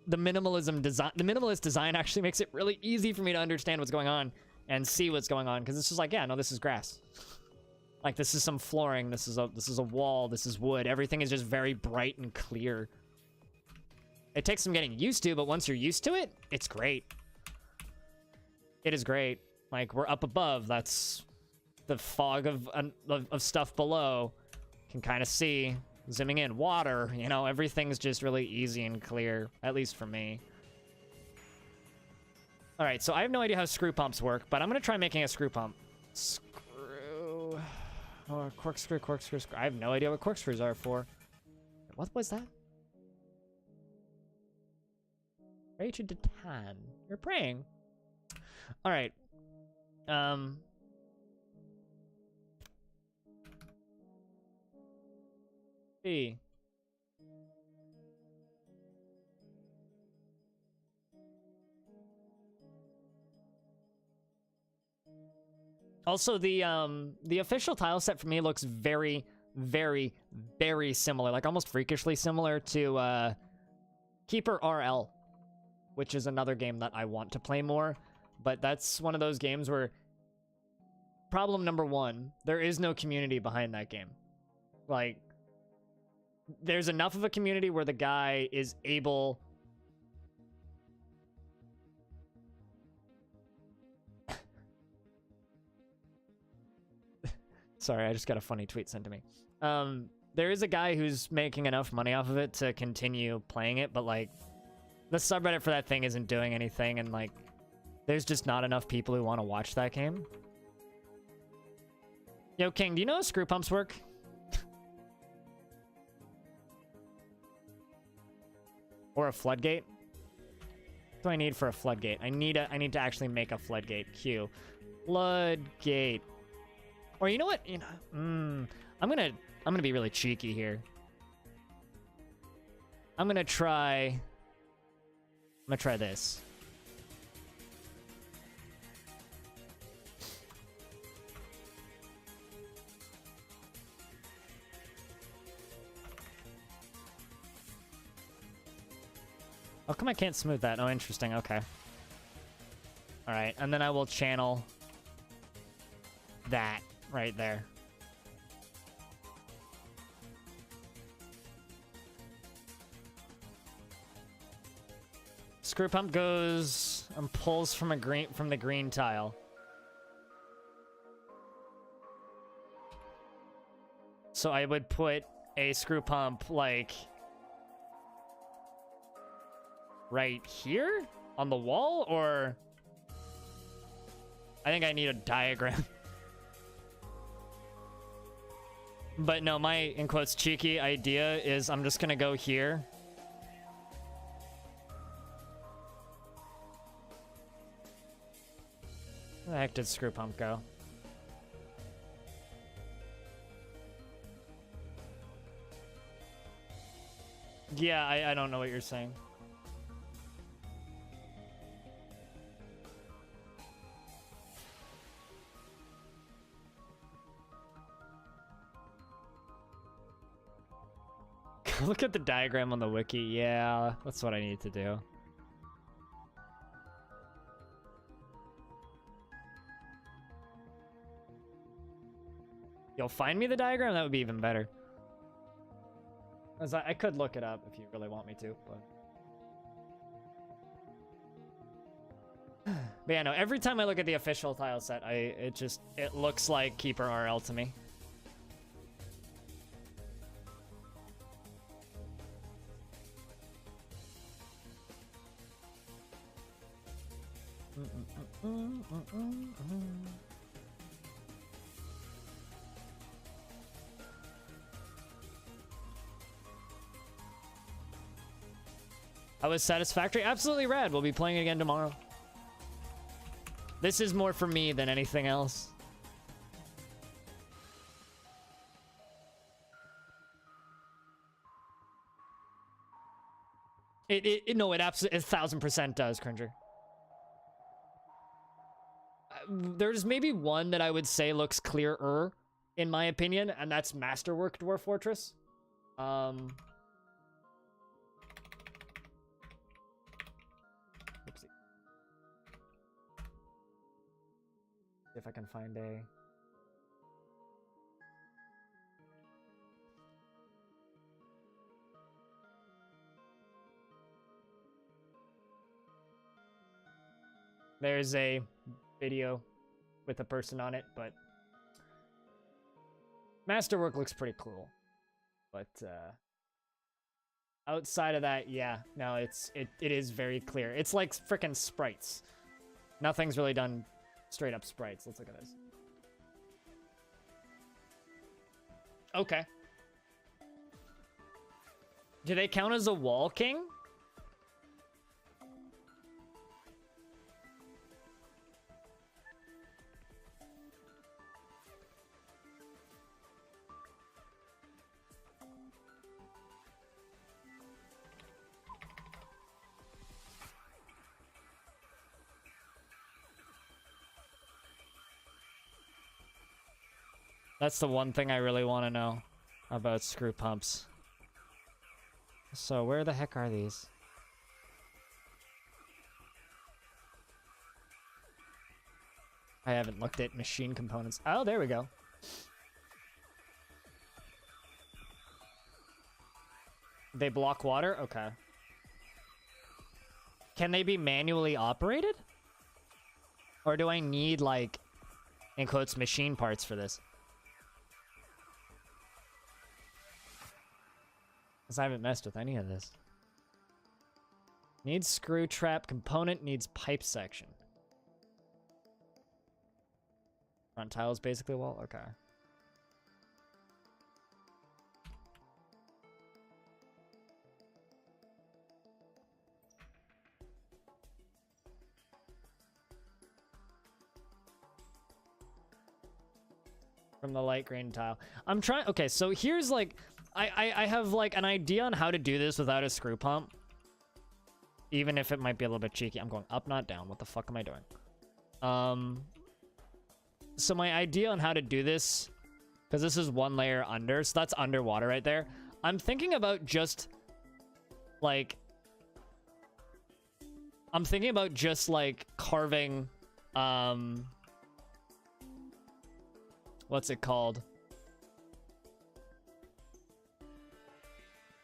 the minimalist design actually makes it really easy for me to understand what's going on and see what's going on, because it's just like, yeah, no, this is grass. Like, this is some flooring, this is a wall, this is wood. Everything is just very bright and clear. It takes some getting used to, but once you're used to it, it's great. It is great. Like, we're up above. That's the fog of stuff below. Can kind of see. Zooming in. Water. You know, everything's just really easy and clear. At least for me. Alright, so I have no idea how screw pumps work, but I'm going to try making a screw pump. Screw... Oh, corkscrew. I have no idea what corkscrews are for. What was that? Pray to Datan. You're praying. Alright. B. Also, the official tile set for me looks very, very, very similar. Like, almost freakishly similar to, Keeper RL, which is another game that I want to play more, but that's one of those games where problem number one, there is no community behind that game. Like, there's enough of a community where the guy is able... Sorry, I just got a funny tweet sent to me. There is a guy who's making enough money off of it to continue playing it, but, like, the subreddit for that thing isn't doing anything, and, like, there's just not enough people who want to watch that game. Yo, King, do you know how screw pumps work? Or a floodgate? What do I need for a floodgate? I need to actually make a floodgate. Q. Floodgate. Or you know what? You know, I'm gonna be really cheeky here. I'm gonna try this. How come I can't smooth that? Oh, interesting. Okay. All right, and then I will channel that right there. Screw pump goes and pulls from the green tile. So I would put a screw pump like right here on the wall, or I think I need a diagram. But no, my, in quotes, cheeky idea is I'm just gonna go here. Where the heck did screw pump go? Yeah, I don't know what you're saying. Look at the diagram on the wiki. Yeah, that's what I need to do. You'll find me the diagram? That would be even better. As I could look it up if you really want me to, but yeah, no, every time I look at the official tile set, it looks like Keeper RL to me. That was satisfactory. Absolutely rad. We'll be playing again tomorrow. This is more for me than anything else. No, it absolutely 1000% does, Cringer. There's maybe one that I would say looks clearer, in my opinion, and that's Masterwork Dwarf Fortress. If I can find a... There's a video with a person on it, but Masterwork looks pretty cool. But outside of that, yeah, no, it is very clear. It's like frickin' sprites. Nothing's really done straight up sprites. Let's look at this. Okay. Do they count as a wall king? That's the one thing I really want to know about screw pumps. So where the heck are these? I haven't looked at machine components. Oh, there we go. They block water? Okay. Can they be manually operated? Or do I need, like, in quotes, machine parts for this? Because I haven't messed with any of this. Needs screw trap component, needs pipe section. Front tile is basically wall? Okay. From the light green tile. I'm trying... Okay, so here's like... I have like an idea on how to do this without a screw pump. Even if it might be a little bit cheeky. I'm going up, not down. What the fuck am I doing? So my idea on how to do this, because this is one layer under, so that's underwater right there. I'm thinking about just like carving what's it called?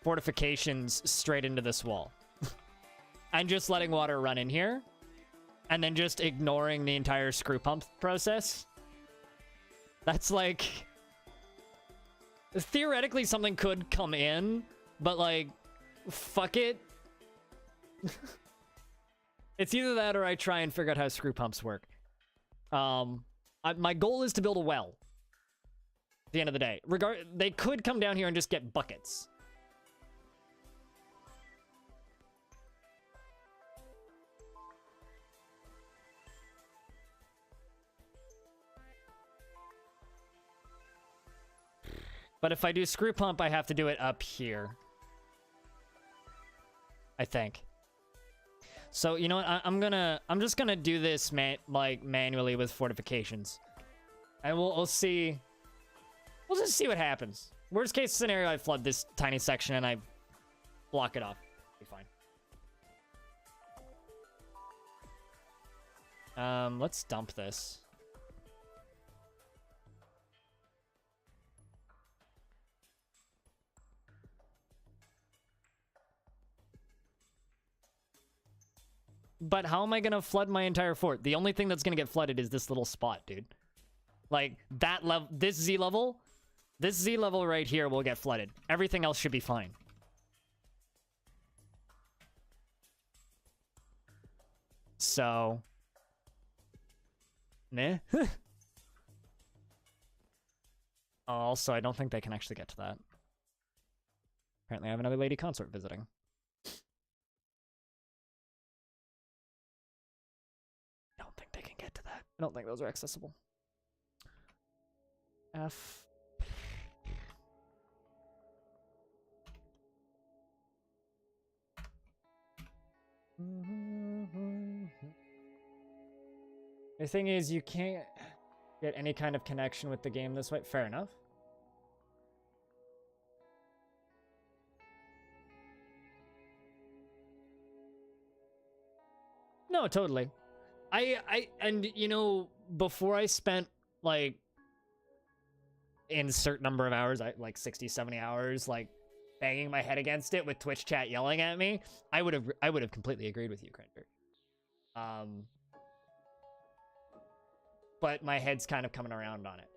Fortifications straight into this wall. And just letting water run in here. And then just ignoring the entire screw pump process. That's like... Theoretically, something could come in, but like, fuck it. It's either that or I try and figure out how screw pumps work. My goal is to build a well. At the end of the day. They could come down here and just get buckets. But if I do screw pump, I have to do it up here. I think. So, you know what? I'm just gonna do this manually with fortifications. And we'll see. We'll just see what happens. Worst case scenario, I flood this tiny section and I block it off. Be fine. Let's dump this. But how am I gonna flood my entire fort? The only thing that's gonna get flooded is this little spot, dude. Like, that level, this Z level right here will get flooded. Everything else should be fine. So... Meh. Also, I don't think they can actually get to that. Apparently I have another lady consort visiting. I don't think those are accessible. F. The thing is, you can't get any kind of connection with the game this way. Fair enough. No, totally. And you know, before I spent like insert number of hours, like 60, 70 hours, like banging my head against it with Twitch chat yelling at me, I would have completely agreed with you, Cringer. But my head's kind of coming around on it.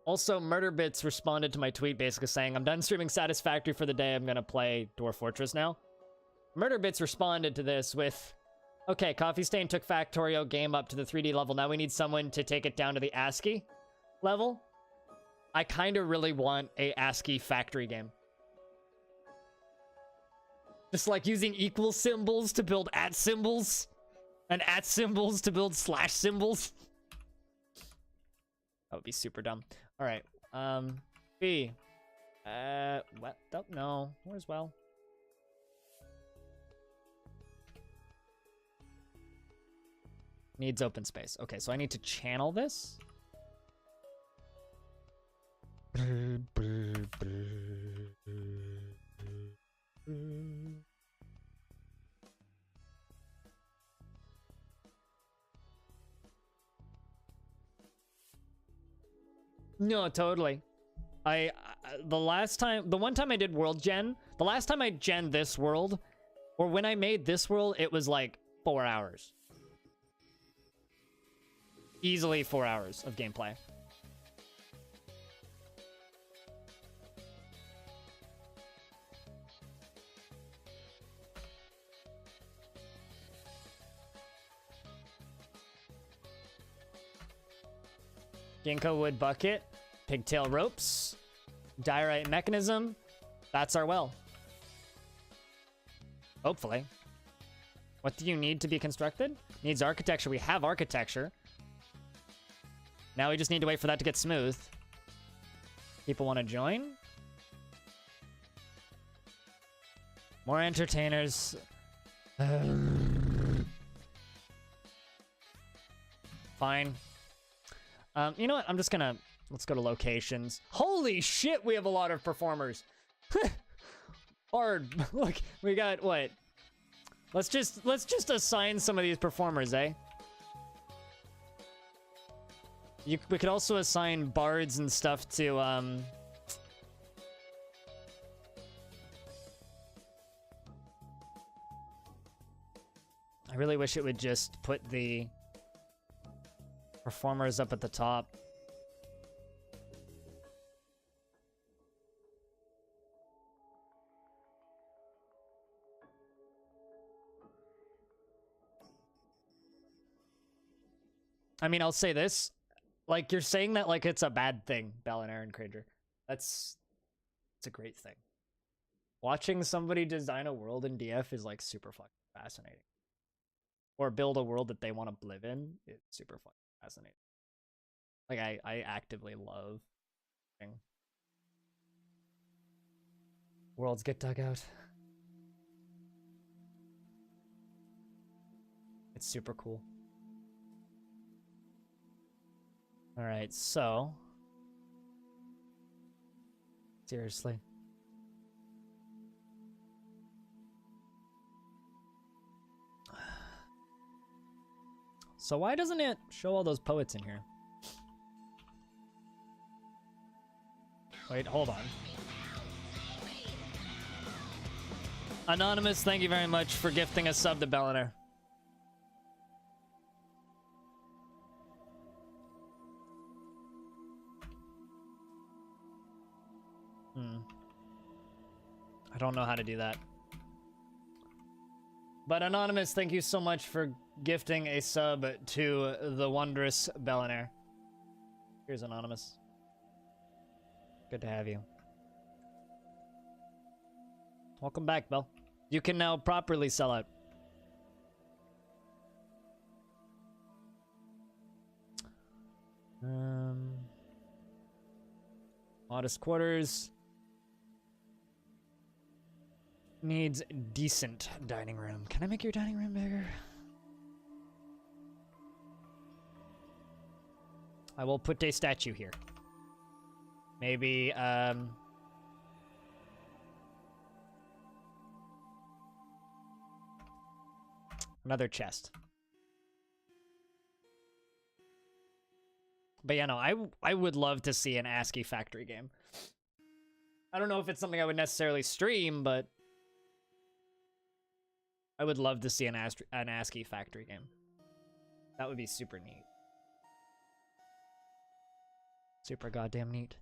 Also, MurderBits responded to my tweet basically saying, I'm done streaming Satisfactory for the day, I'm gonna play Dwarf Fortress now. MurderBits responded to this with, okay, Coffee Stain took Factorio game up to the 3D level. Now we need someone to take it down to the ASCII level. I kind of really want a ASCII factory game. Just like using equal symbols to build at symbols, and at symbols to build slash symbols. That would be super dumb. All right, B. What? Oh, no, where's well? Needs open space. Okay, so I need to channel this. No, totally. The one time I did world gen, the last time I gen this world, or when I made this world, it was like 4 hours. Easily 4 hours of gameplay. Ginkgo wood bucket, pigtail ropes, diorite mechanism. That's our well. Hopefully. What do you need to be constructed? Needs architecture. We have architecture. Now we just need to wait for that to get smooth. People want to join? More entertainers. Fine. You know what? I'm just gonna... Let's go to locations. Holy shit, we have a lot of performers. Hard. Look, we got what? Let's just assign some of these performers, eh? We could also assign bards and stuff to, I really wish it would just put the performers up at the top. I mean, I'll say this. Like, you're saying that like it's a bad thing, Bell and Aaron Cringer. It's a great thing. Watching somebody design a world in DF is like super fucking fascinating. Or build a world that they want to live in. It's super fucking fascinating. Like, I actively love worlds get dug out. It's super cool. Alright, so... Seriously. So why doesn't it show all those poets in here? Wait, hold on. Anonymous, thank you very much for gifting a sub to Belliner. I don't know how to do that. But Anonymous, thank you so much for gifting a sub to the wondrous Bellinaire. Here's Anonymous. Good to have you. Welcome back, Bell. You can now properly sell out. Modest quarters. Needs decent dining room. Can I make your dining room bigger? I will put a statue here. Maybe, another chest. But yeah, no, I would love to see an ASCII factory game. I don't know if it's something I would necessarily stream, but I would love to see an ASCII factory game. That would be super neat. Super goddamn neat.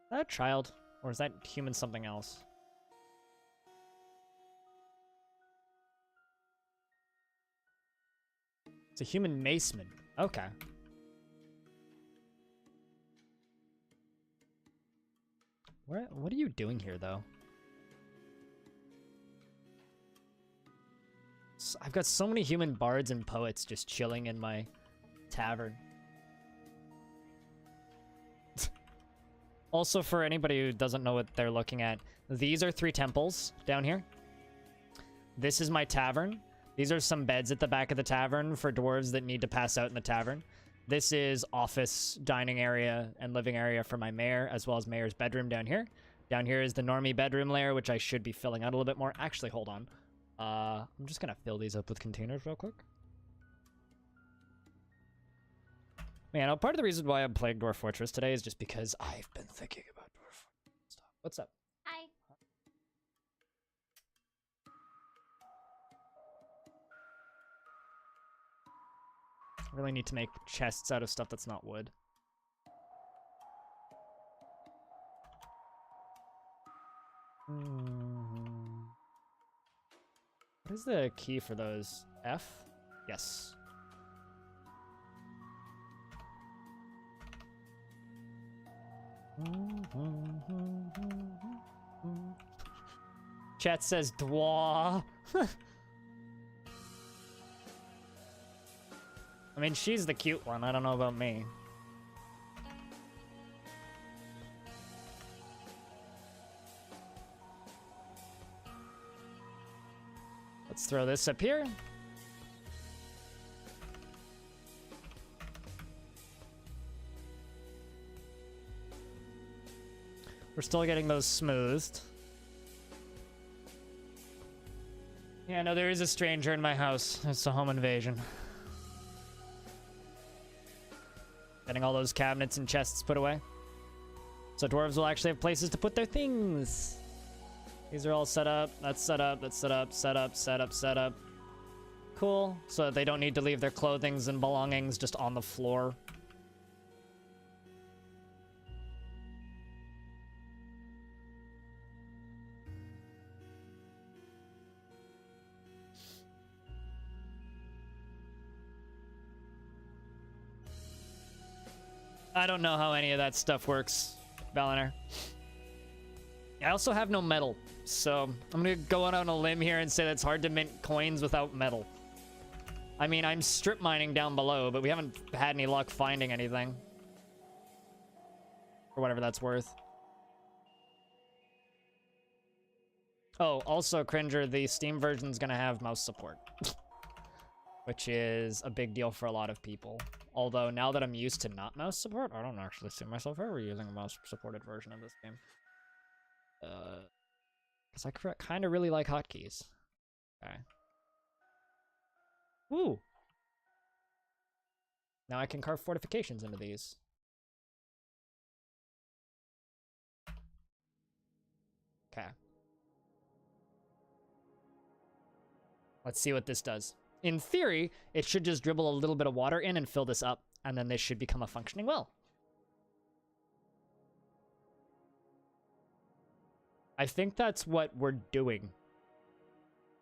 Is that a child? Or is that human something else? It's a human maceman. Okay. What are you doing here, though? I've got so many human bards and poets just chilling in my tavern. Also, for anybody who doesn't know what they're looking at, these are 3 temples down here. This is my tavern. These are some beds at the back of the tavern for dwarves that need to pass out in the tavern. This is office, dining area, and living area for my mayor, as well as mayor's bedroom down here. Down here is the normie bedroom layer, which I should be filling out a little bit more. Actually, hold on. I'm just gonna fill these up with containers real quick. Man, part of the reason why I'm playing Dwarf Fortress today is just because I've been thinking about Dwarf Fortress stuff. What's up? Hi. I really need to make chests out of stuff that's not wood. What is the key for those? F? Yes. Chat says Dwarf. I mean, she's the cute one. I don't know about me. Let's throw this up here. We're still getting those smoothed. Yeah, no, there is a stranger in my house. It's a home invasion. Getting all those cabinets and chests put away. So dwarves will actually have places to put their things. These are all set up. That's set up. That's set up. Set up. Set up. Set up. Cool. So that they don't need to leave their clothings and belongings just on the floor. I don't know how any of that stuff works, Baliner. I also have no metal, so I'm gonna go out on a limb here and say that it's hard to mint coins without metal. I mean, I'm strip mining down below, but we haven't had any luck finding anything. For whatever that's worth. Oh, also, Cringer, the Steam version's gonna have mouse support. Which is a big deal for a lot of people. Although, now that I'm used to not mouse support, I don't actually see myself ever using a mouse-supported version of this game. Because I kind of really like hotkeys. Okay. Woo! Now I can carve fortifications into these. Okay. Let's see what this does. In theory, it should just dribble a little bit of water in and fill this up, and then this should become a functioning well. I think that's what we're doing.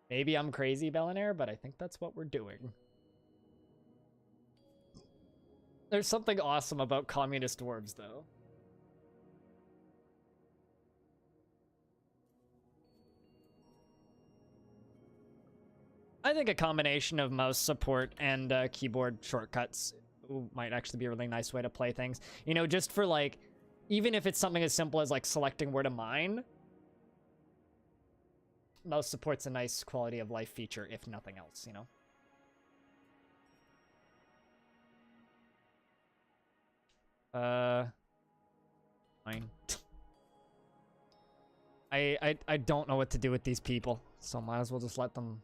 Maybe I'm crazy, Belinair, but I think that's what we're doing. There's something awesome about communist dwarves, though. I think a combination of mouse support and keyboard shortcuts might actually be a really nice way to play things. You know, just for like, even if it's something as simple as like selecting where to mine, mouse support's a nice quality of life feature, if nothing else, you know? Fine. I don't know what to do with these people, so might as well just let them.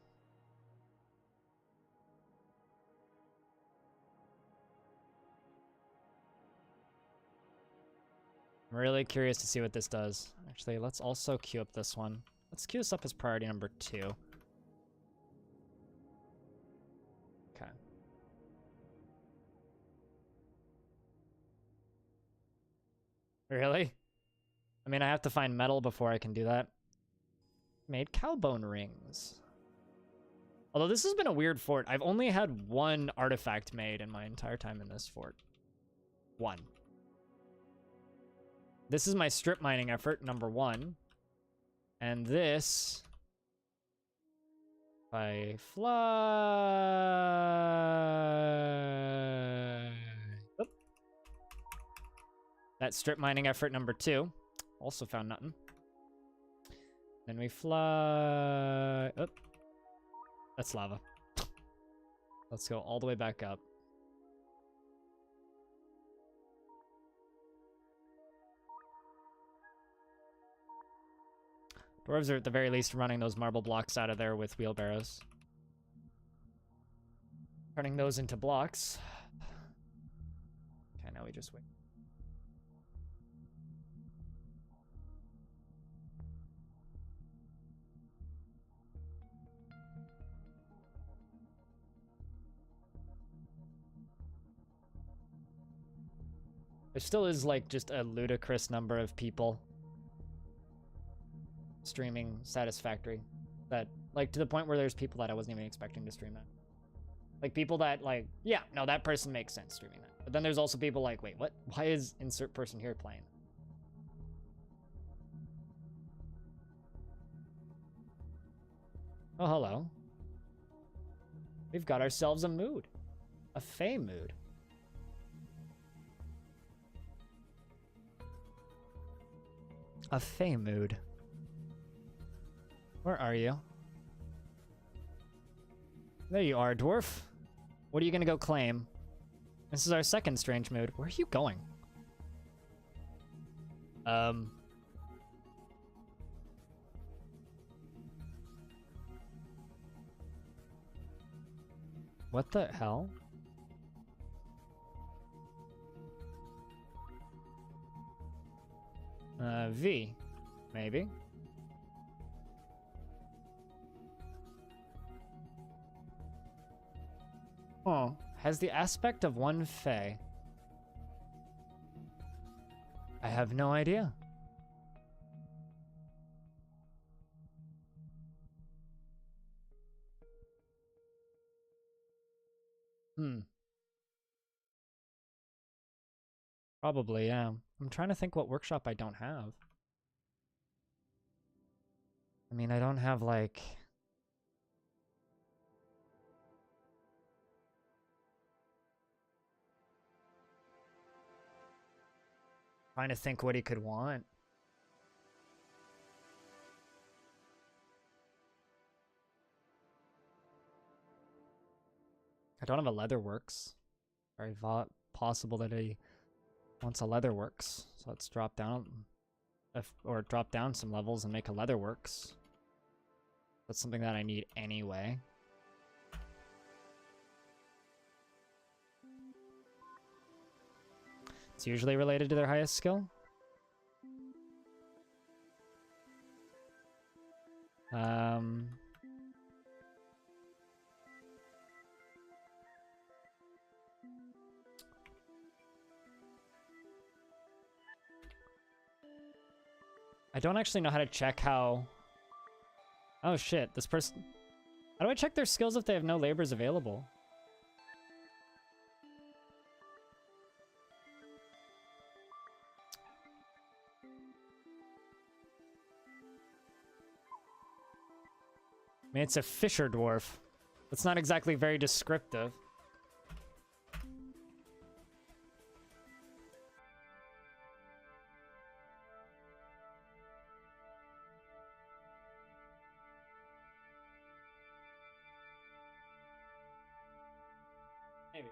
I'm really curious to see what this does. Actually, let's also queue up this one. Let's queue this up as priority number 2. Okay. Really? I mean, I have to find metal before I can do that. Made cowbone rings. Although this has been a weird fort. I've only had one artifact made in my entire time in this fort. One. This is my strip mining effort, number 1. And this... If I fly... Oop. That's strip mining effort number 2. Also found nothing. Then we fly... Oop. That's lava. Let's go all the way back up. Dwarves are at the very least running those marble blocks out of there with wheelbarrows. Turning those into blocks. Okay, now we just wait. There still is, like, just a ludicrous number of people streaming Satisfactory. That, like, to the point where there's people that I wasn't even expecting to stream that. Like, people that, like, yeah, no, that person makes sense streaming that. But then there's also people like, wait, what? Why is insert person here playing? Oh, hello. We've got ourselves a mood. A Fey mood. A Fey mood. Where are you? There you are, Dwarf. What are you gonna go claim? This is our second strange mood. Where are you going? What the hell? V, maybe. Oh, has the aspect of one Fey. I have no idea. Probably, yeah. I'm trying to think what workshop I don't have. I mean, I don't have, like... Trying to think what he could want. I don't have a Leatherworks. Very possible that he wants a Leatherworks. So let's drop down, or drop down some levels and make a Leatherworks. That's something that I need anyway. It's usually related to their highest skill. I don't actually know how to check how... Oh shit, this person... How do I check their skills if they have no labors available? I mean, it's a fisher dwarf. That's not exactly very descriptive. Maybe.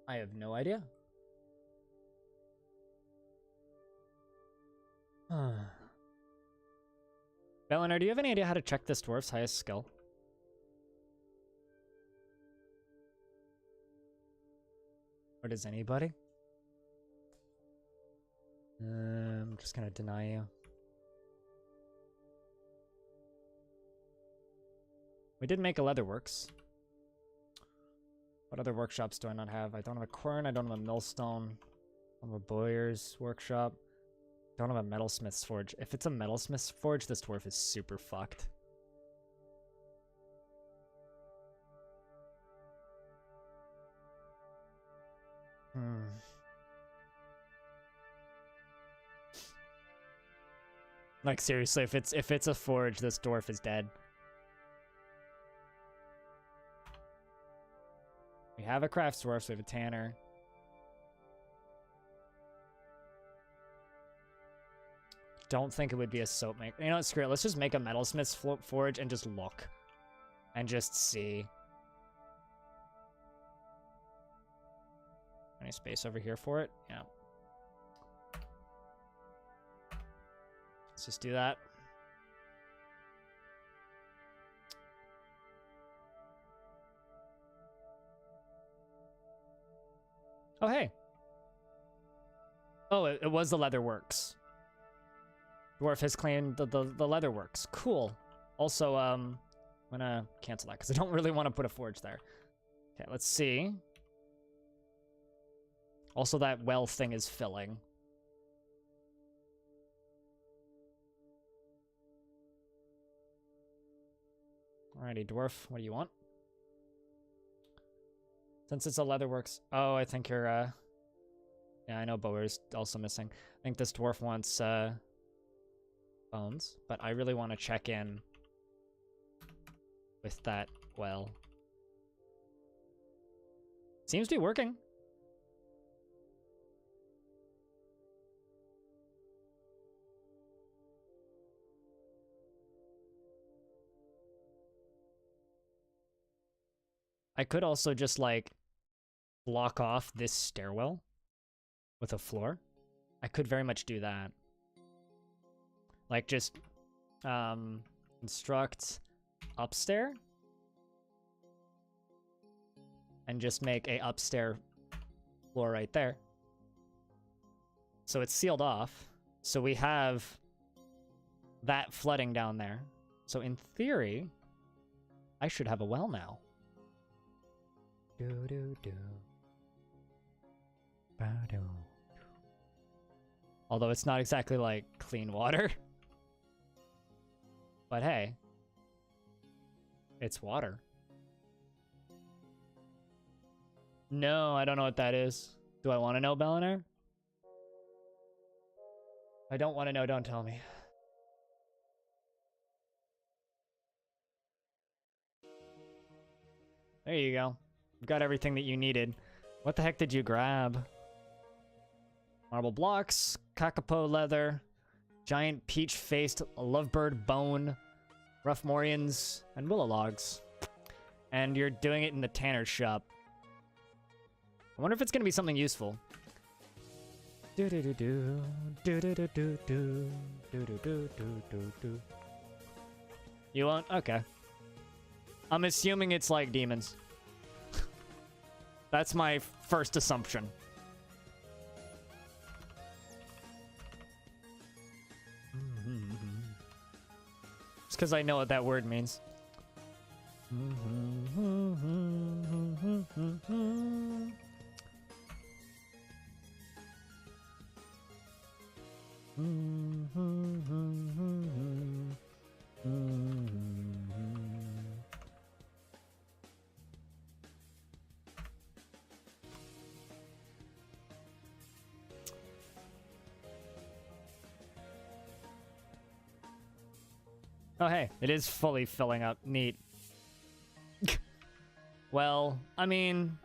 I have no idea. Belenar, do you have any idea how to check this dwarf's highest skill? Or does anybody? I'm just gonna deny you. We did make a Leatherworks. What other workshops do I not have? I don't have a quern, I don't have a millstone. I don't have a bowyer's workshop. I don't have a metalsmith's forge. If it's a metalsmith's forge, this dwarf is super fucked. Like seriously, if it's a forge, this dwarf is dead. We have a crafts dwarf, so we have a tanner. Don't think it would be a soap maker. You know what, screw it. Let's just make a metalsmith's forge and just look. And just see. Any space over here for it? Yeah. Let's just do that. Oh, hey. Oh, it was the Leatherworks. Dwarf has claimed the Leatherworks. Cool. Also, I'm gonna cancel that because I don't really want to put a forge there. Okay, let's see. Also, that well thing is filling. Alrighty, dwarf, what do you want? Since it's a Leatherworks... Oh, I think you're, Yeah, I know Bower's also missing. I think this dwarf wants, bones, but I really want to check in with that well. Seems to be working. I could also just, like, block off this stairwell with a floor. I could very much do that. Like, just, construct upstair. And just make a upstair floor right there. So it's sealed off. So we have that flooding down there. So in theory, I should have a well now. Although it's not exactly like clean water. But hey, it's water. No, I don't know what that is. Do I want to know, Bellinair? I don't want to know, don't tell me. There you go. You've got everything that you needed. What the heck did you grab? Marble blocks, kakapo leather, giant peach-faced lovebird bone, rough morions, and willow logs. And you're doing it in the tanner's shop. I wonder if it's gonna be something useful. Do do do do do do do do do do do do do. You won't? Okay. I'm assuming it's like demons. That's my first assumption. Just because I know what that word means. Oh, hey, it is fully filling up. Neat. Well, I mean...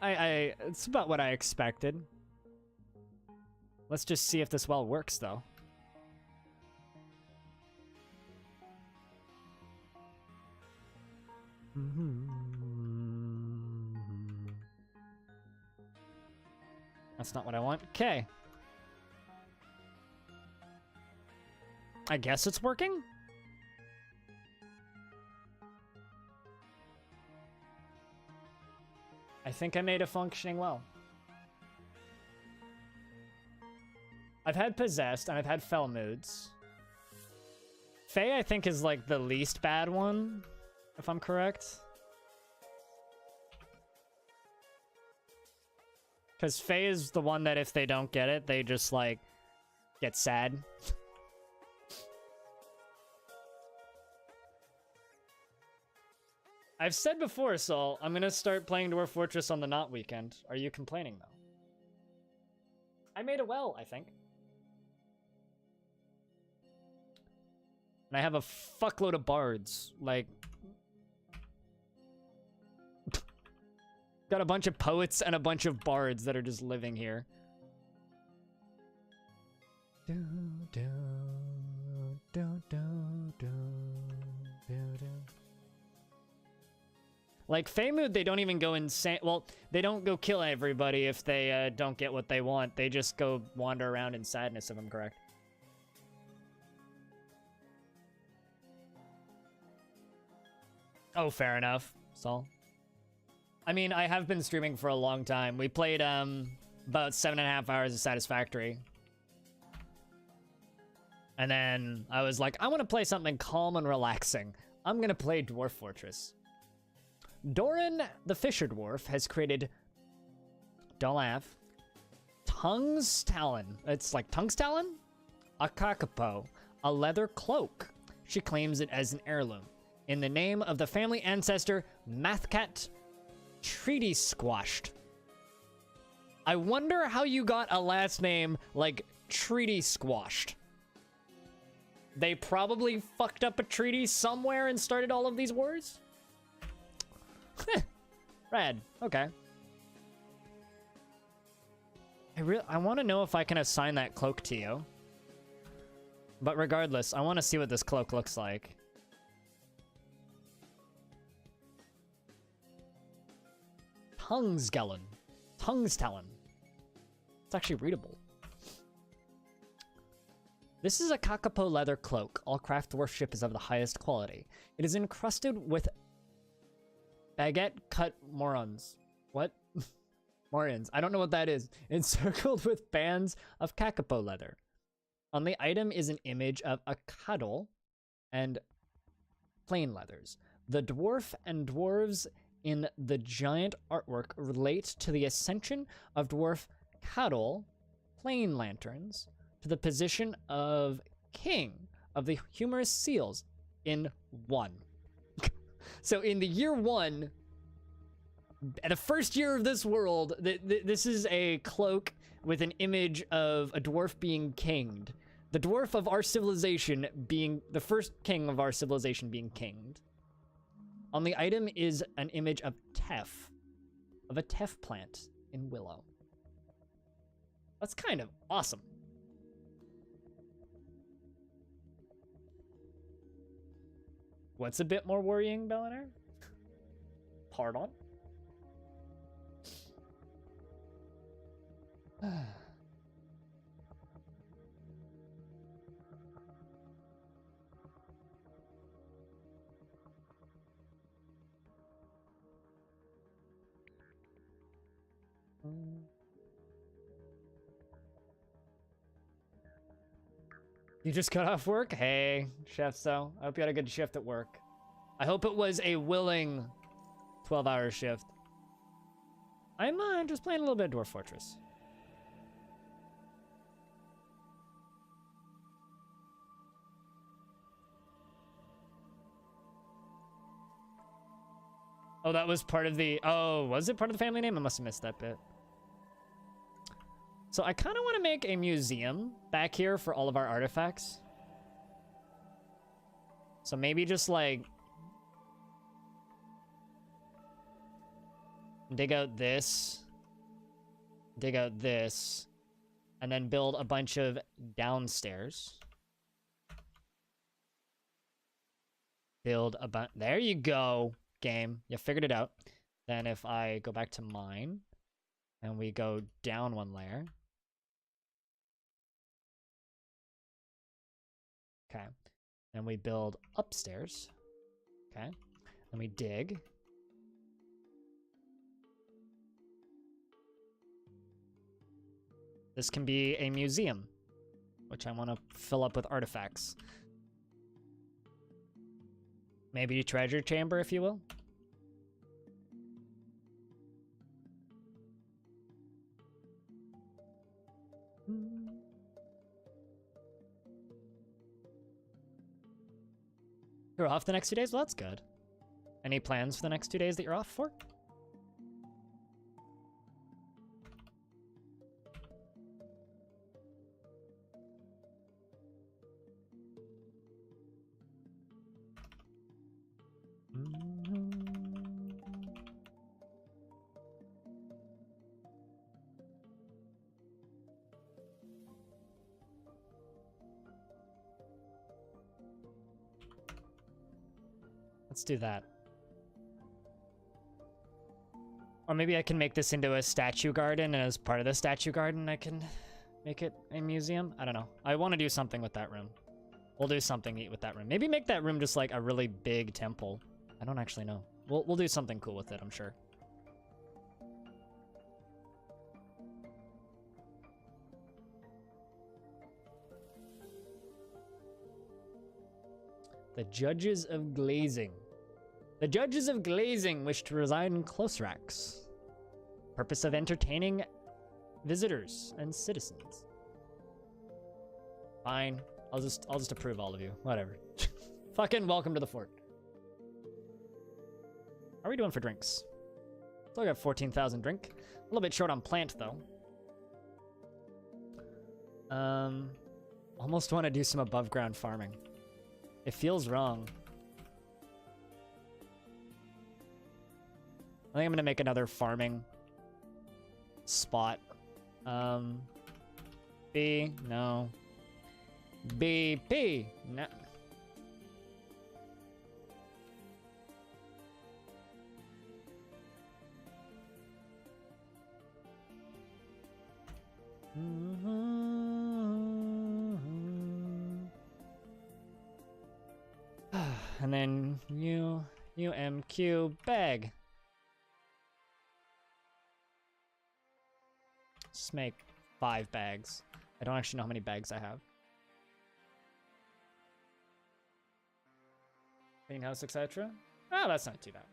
it's about what I expected. Let's just see if this well works, though. That's not what I want. Okay. I guess it's working? I think I made a functioning well. I've had Possessed, and I've had Fell Moods. Fae, I think, is like the least bad one, if I'm correct. Because Fae is the one that if they don't get it, they just, like, get sad. I've said before, Saul, I'm gonna start playing Dwarf Fortress on the not weekend. Are you complaining, though? I made a well, I think. And I have a fuckload of bards. Like... got a bunch of poets and a bunch of bards that are just living here. Do, do, do, do, do, do, do. Like, Faemood, they don't even go insane. Well, they don't go kill everybody if they don't get what they want. They just go wander around in sadness, if I'm correct. Oh, fair enough, Saul. I mean, I have been streaming for a long time. We played about 7.5 hours of Satisfactory. And then I was like, I want to play something calm and relaxing. I'm going to play Dwarf Fortress. Doran, the Fisher Dwarf, has created... Don't laugh. Tongue's Talon. It's like Tongue's Talon? A kakapo. A leather cloak. She claims it as an heirloom. In the name of the family ancestor, Mathcat Treaty Squashed. I wonder how you got a last name like Treaty Squashed. They probably fucked up a treaty somewhere and started all of these wars? Rad. Okay. I want to know if I can assign that cloak to you. But regardless, I want to see what this cloak looks like. Tongue's Talon. It's actually readable. This is a kakapo leather cloak. All craft dwarfship is of the highest quality. It is encrusted with baguette cut morons. What? Morions. I don't know what that is. Encircled with bands of kakapo leather. On the item is an image of a cuddle and plain leathers. The dwarf and dwarves in the giant artwork relate to the ascension of dwarf Cuddle plain lanterns to the position of king of the humorous seals in 1. So in the year 1, the first year of this world, this is a cloak with an image of a dwarf being kinged. The dwarf of our civilization being the first king of our civilization being kinged. On the item is an image of a teff plant in Willow. That's kind of awesome. What's a bit more worrying, Bellinair? Pardon? You just got off work? Hey, chef, so I hope you had a good shift at work. I hope it was a willing 12-hour shift. I'm just playing a little bit of Dwarf Fortress. Oh, that was part of the... Oh, was it part of the family name? I must have missed that bit. So I kind of want to make a museum back here for all of our artifacts. So maybe just like... dig out this. Dig out this. And then build a bunch of downstairs. Build a bunch... There you go, game. You figured it out. Then if I go back to mine, and we go down 1 layer. Okay. Then we build upstairs. Okay. Then we dig. This can be a museum, which I want to fill up with artifacts. Maybe a treasure chamber, if you will. You're off the next 2 days? Well, that's good. Any plans for the next 2 days that you're off for? Let's do that. Or maybe I can make this into a statue garden, and as part of the statue garden, I can make it a museum? I don't know. I want to do something with that room. We'll do something with that room. Maybe make that room just like a really big temple. I don't actually know. We'll do something cool with it, I'm sure. The Judges of Glazing. The Judges of Glazing wish to reside in Closeracks. Purpose of entertaining visitors and citizens. Fine. I'll just approve all of you. Whatever. Fucking welcome to the fort. How are we doing for drinks? Still got 14,000 drink. A little bit short on plant though. Almost want to do some above ground farming. It feels wrong. I think I'm gonna make another farming spot. B, no. B, P, no. And then UMQ bag. Just make 5 bags. I don't actually know how many bags I have. Greenhouse, etc. Oh, that's not too bad.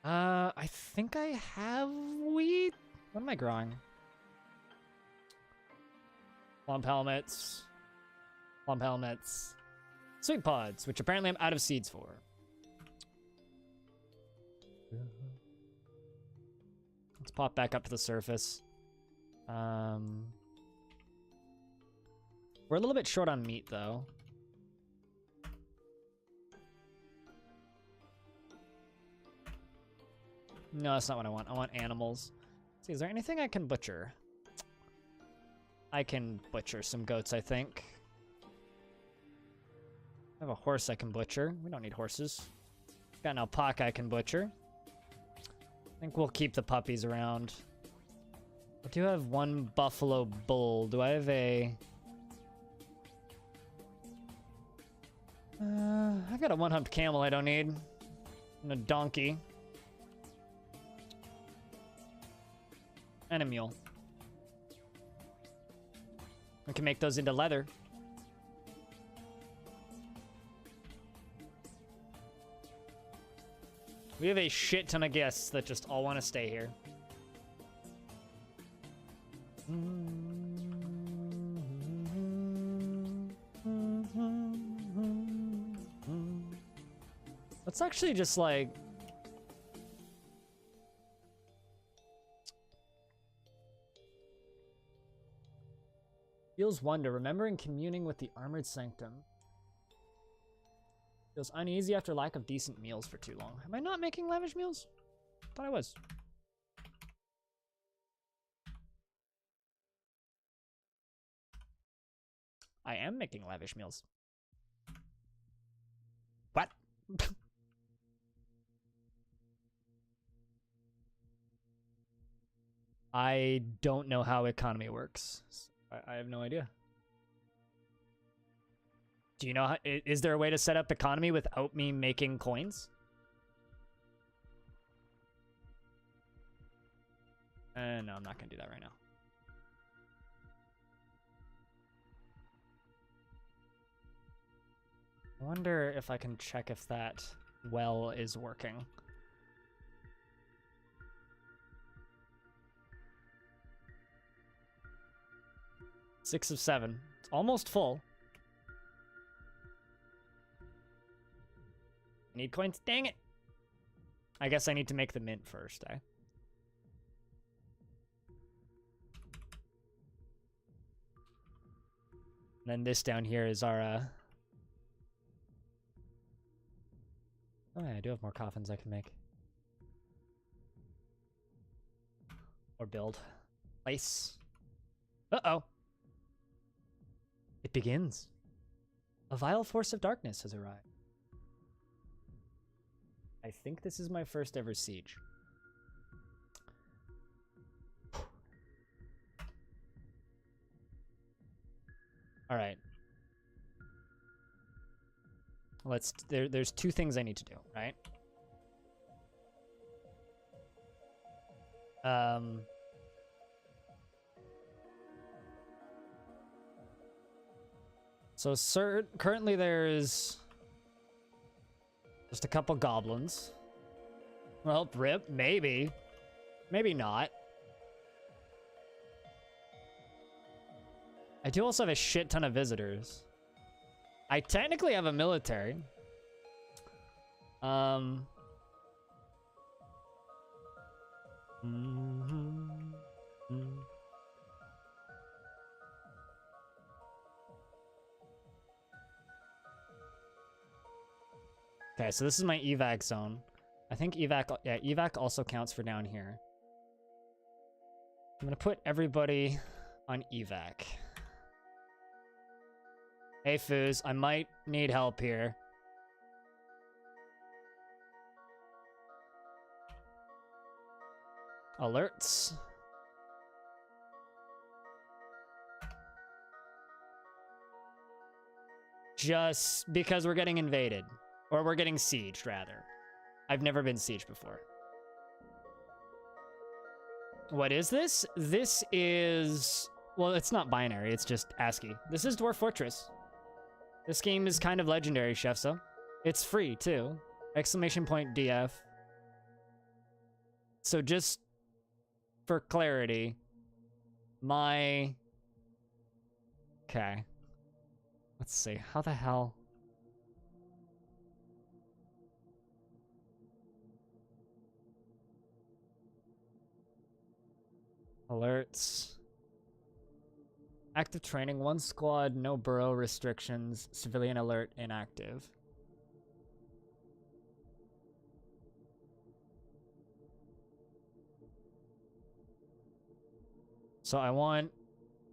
I think I have wheat. What am I growing? Plump helmets. Plump helmets. Sweet pods, which apparently I'm out of seeds for. Let's pop back up to the surface. We're a little bit short on meat, though. No, that's not what I want. I want animals. Let's see, is there anything I can butcher? I can butcher some goats, I think. I have a horse I can butcher. We don't need horses. Got an alpaca I can butcher. I think we'll keep the puppies around. I do have one buffalo bull. Do I have a... I've got a one-humped camel I don't need. And a donkey. And a mule. We can make those into leather. We have a shit ton of guests that just all want to stay here. Let's actually just like... Feels wonder, remembering communing with the armored sanctum. Feels uneasy after lack of decent meals for too long. Am I not making lavish meals? Thought I was. I am making lavish meals. What? I don't know how economy works. I have no idea. Do you know how, is there a way to set up economy without me making coins? No, I'm not gonna do that right now. I wonder if I can check if that well is working. Six of 7. It's almost full. Need coins? Dang it! I guess I need to make the mint first, eh? And then this down here is our, Oh yeah, I do have more coffins I can make. Or build. Place. Uh-oh. It begins. A vile force of darkness has arrived. I think this is my first ever siege. All right. There's two things I need to do, right? So currently there's just a couple goblins. Well, rip, maybe. Maybe not. I do also have a shit ton of visitors. I technically have a military. Okay, so this is my evac zone. I think evac also counts for down here. I'm gonna put everybody on evac. Hey, Foos, I might need help here. Alerts. Just because we're getting invaded. Or we're getting sieged, rather. I've never been sieged before. What is this? This is... Well, it's not binary, it's just ASCII. This is Dwarf Fortress. This game is kind of legendary, Chefso. It's free, too. Exclamation point DF. So just for clarity, my... Okay. Let's see. How the hell... Alerts. Active training, 1 squad, no burrow restrictions, civilian alert inactive. So I want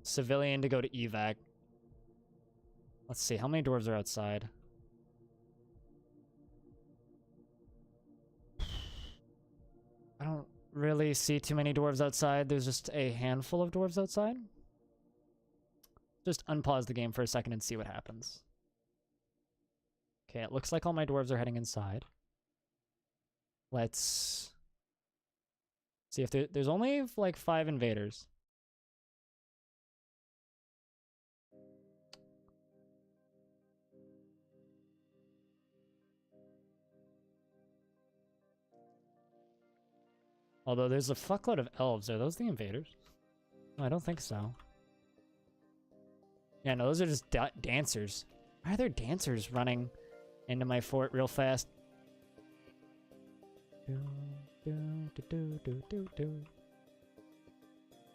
civilian to go to evac. Let's see, how many dwarves are outside? I don't really see too many dwarves outside. There's just a handful of dwarves outside. Just unpause the game for a second and see what happens. Okay, it looks like all my dwarves are heading inside. Let's see if there's only like 5 invaders. Although there's a fuckload of elves. Are those the invaders? No, I don't think so. Yeah, no, those are just dancers. Why are there dancers running into my fort real fast?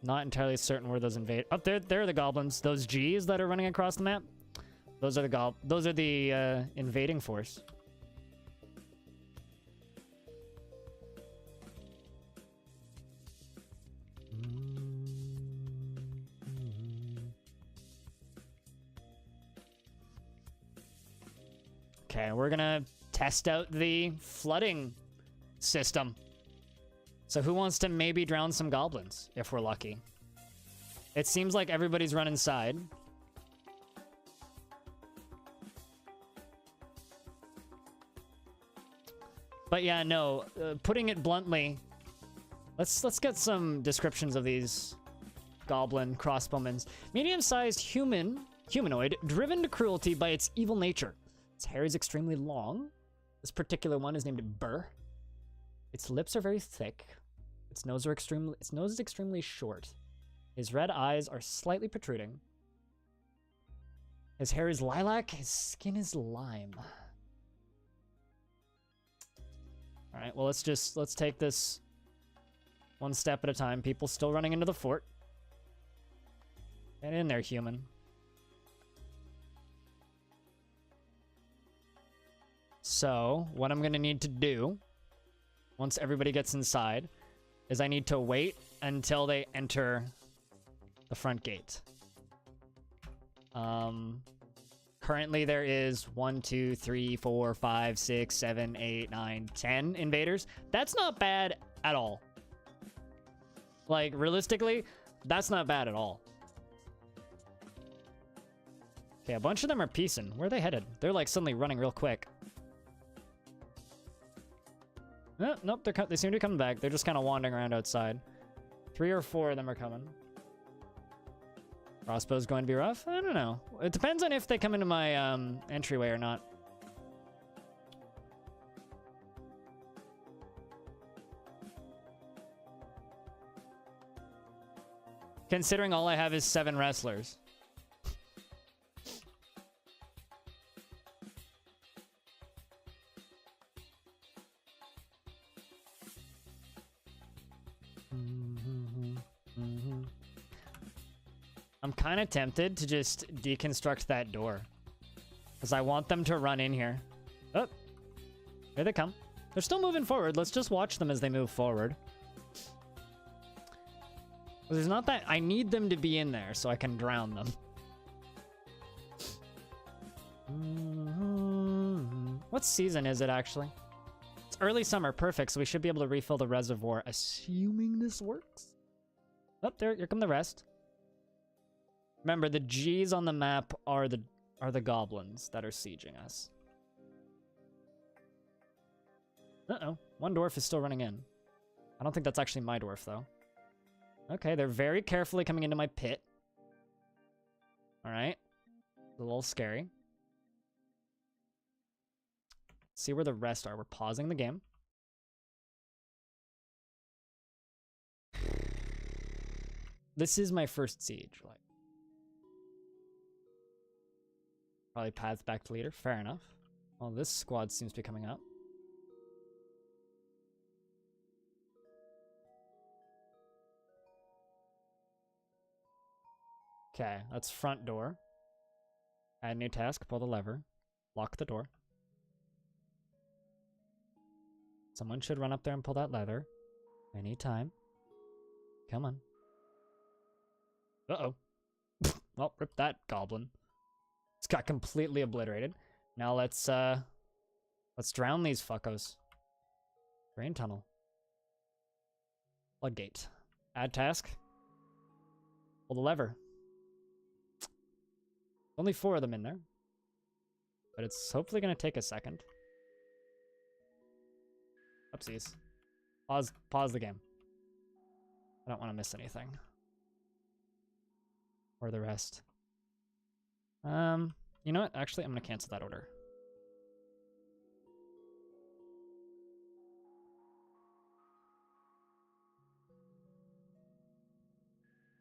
Not entirely certain where those invade. Oh, there are the goblins. Those G's that are running across the map. Those are the invading force. Okay, we're gonna test out the flooding system. So who wants to maybe drown some goblins, if we're lucky? It seems like everybody's run inside. But yeah, no, putting it bluntly, let's get some descriptions of these goblin crossbowmen. Medium-sized humanoid, driven to cruelty by its evil nature. Its hair is extremely long. This particular one is named Burr. Its lips are very thick. Its nose is extremely short. His red eyes are slightly protruding. His hair is lilac. His skin is lime. All right, well, let's take this one step at a time. People still running into the fort. Get in there, human. So, what I'm gonna need to do, once everybody gets inside, is I need to wait until they enter the front gate. Currently there is 1, 2, 3, 4, 5, 6, 7, 8, 9, 10 invaders. That's not bad at all. Like, realistically, that's not bad at all. Okay, a bunch of them are piecing. Where are they headed? They're like suddenly running real quick. Nope, they seem to be coming back. They're just kind of wandering around outside. 3 or 4 of them are coming. Crossbow's going to be rough? I don't know. It depends on if they come into my entryway or not. Considering all I have is 7 wrestlers. I'm kind of tempted to just deconstruct that door. Because I want them to run in here. Oh, here they come. They're still moving forward. Let's just watch them as they move forward. There's not that... I need them to be in there so I can drown them. What season is it, actually? It's early summer. Perfect. So we should be able to refill the reservoir, assuming this works. Oh, here come the rest. Remember, the G's on the map are the goblins that are sieging us. Uh-oh. One dwarf is still running in. I don't think that's actually my dwarf, though. Okay, they're very carefully coming into my pit. Alright. A little scary. See where the rest are. We're pausing the game. This is my first siege. Like, probably paths back to leader. Fair enough. Well, this squad seems to be coming up. Okay, that's front door. Add new task, pull the lever. Lock the door. Someone should run up there and pull that lever. Anytime. Come on. Uh-oh. Well, rip that goblin. It's got completely obliterated. Now let's drown these fuckos. Drain tunnel. Floodgate. Add task. Pull the lever. Only 4 of them in there. But it's hopefully going to take a second. Oopsies. Pause the game. I don't want to miss anything. Or the rest. You know what? Actually, I'm going to cancel that order.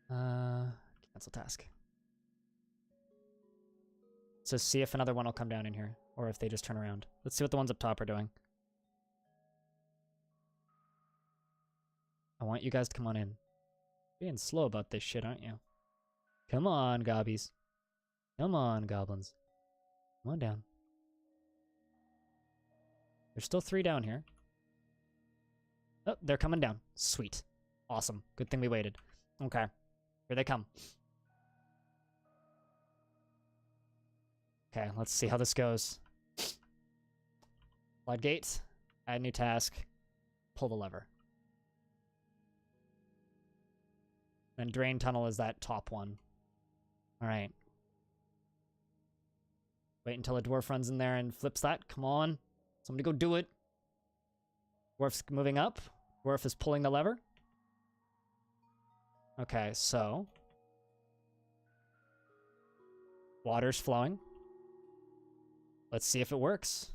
Cancel task. So see if another one will come down in here, or if they just turn around. Let's see what the ones up top are doing. I want you guys to come on in. Being slow about this shit, aren't you? Come on, gobbies. Come on, goblins. Come on down. There's still 3 down here. Oh, they're coming down. Sweet. Awesome. Good thing we waited. Okay. Here they come. Okay, let's see how this goes. Floodgate. Add new task. Pull the lever. And drain tunnel is that top one. Alright. Wait until a dwarf runs in there and flips that. Come on. Somebody go do it. Dwarf's moving up. Dwarf is pulling the lever. Okay, so. Water's flowing. Let's see if it works.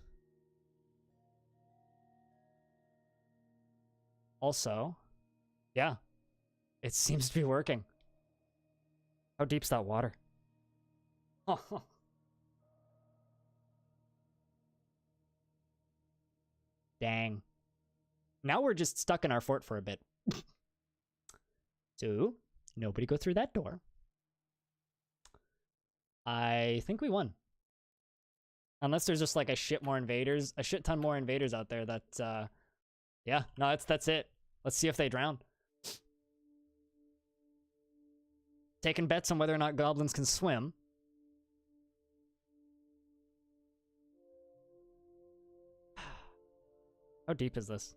Also, yeah. It seems to be working. How deep's that water? Oh. Dang. Now we're just stuck in our fort for a bit. So, nobody go through that door. I think we won. Unless there's just like a shit ton more invaders out there that, yeah, no, that's it. Let's see if they drown. Taking bets on whether or not goblins can swim. How deep is this?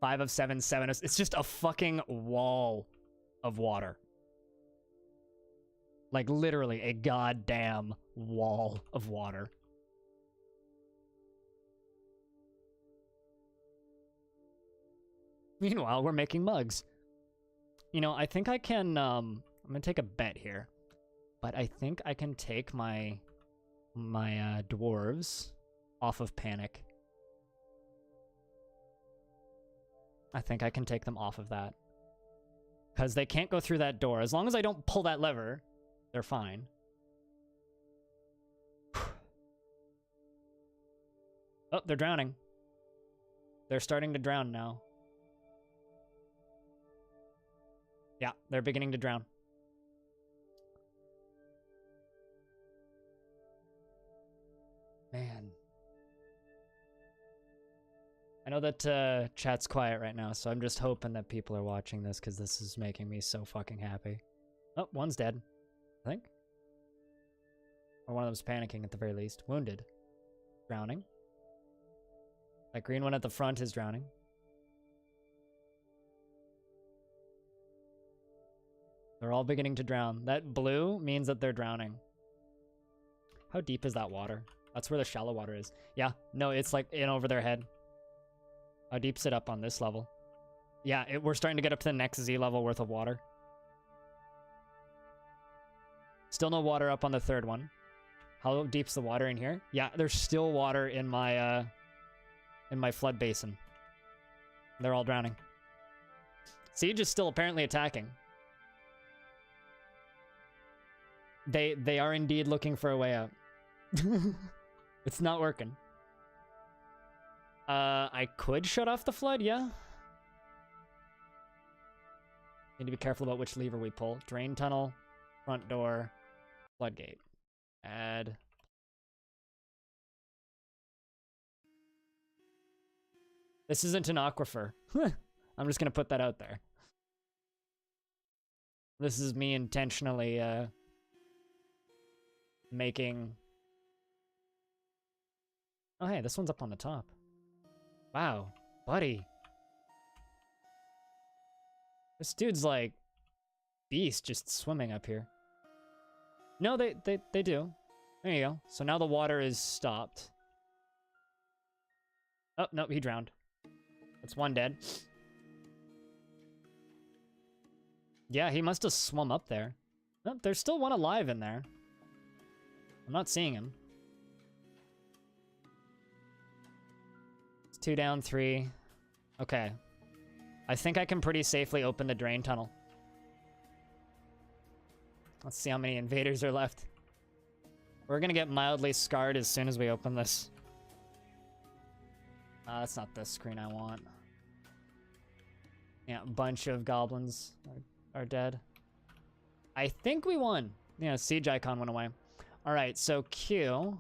5 of 7, 7 of... It's just a fucking wall of water. Like, literally, a goddamn wall of water. Meanwhile, we're making mugs. You know, I think I can, I'm gonna take a bet here. But I think I can take my dwarves off of panic. I think I can take them off of that. Because they can't go through that door. As long as I don't pull that lever, they're fine. Oh, they're drowning. They're starting to drown now. Yeah, they're beginning to drown. Man. I know that chat's quiet right now, so I'm just hoping that people are watching this, because this is making me so fucking happy. Oh, one's dead, I think. Or one of them's panicking at the very least. Wounded. Drowning. That green one at the front is drowning. They're all beginning to drown. That blue means that they're drowning. How deep is that water? That's where the shallow water is. Yeah, no, it's like in over their head. How deep's it up on this level? Yeah, we're starting to get up to the next Z level worth of water. Still no water up on the third one. How deep's the water in here? Yeah, there's still water in my flood basin. They're all drowning. Siege is still apparently attacking. They are indeed looking for a way out. It's not working. I could shut off the flood, yeah. Need to be careful about which lever we pull. Drain tunnel, front door, floodgate. Add. This isn't an aquifer. I'm just gonna put that out there. This is me intentionally, making... Oh, hey, this one's up on the top. Wow, buddy. This dude's like... beast just swimming up here. No, they do. There you go. So now the water is stopped. Oh, no, he drowned. That's one dead. Yeah, he must have swum up there. Oh, there's still one alive in there. I'm not seeing him. It's 2 down, 3. Okay. I think I can pretty safely open the drain tunnel. Let's see how many invaders are left. We're gonna get mildly scarred as soon as we open this. That's not the screen I want. Yeah, a bunch of goblins are dead. I think we won. Yeah, siege icon went away. All right, so Q,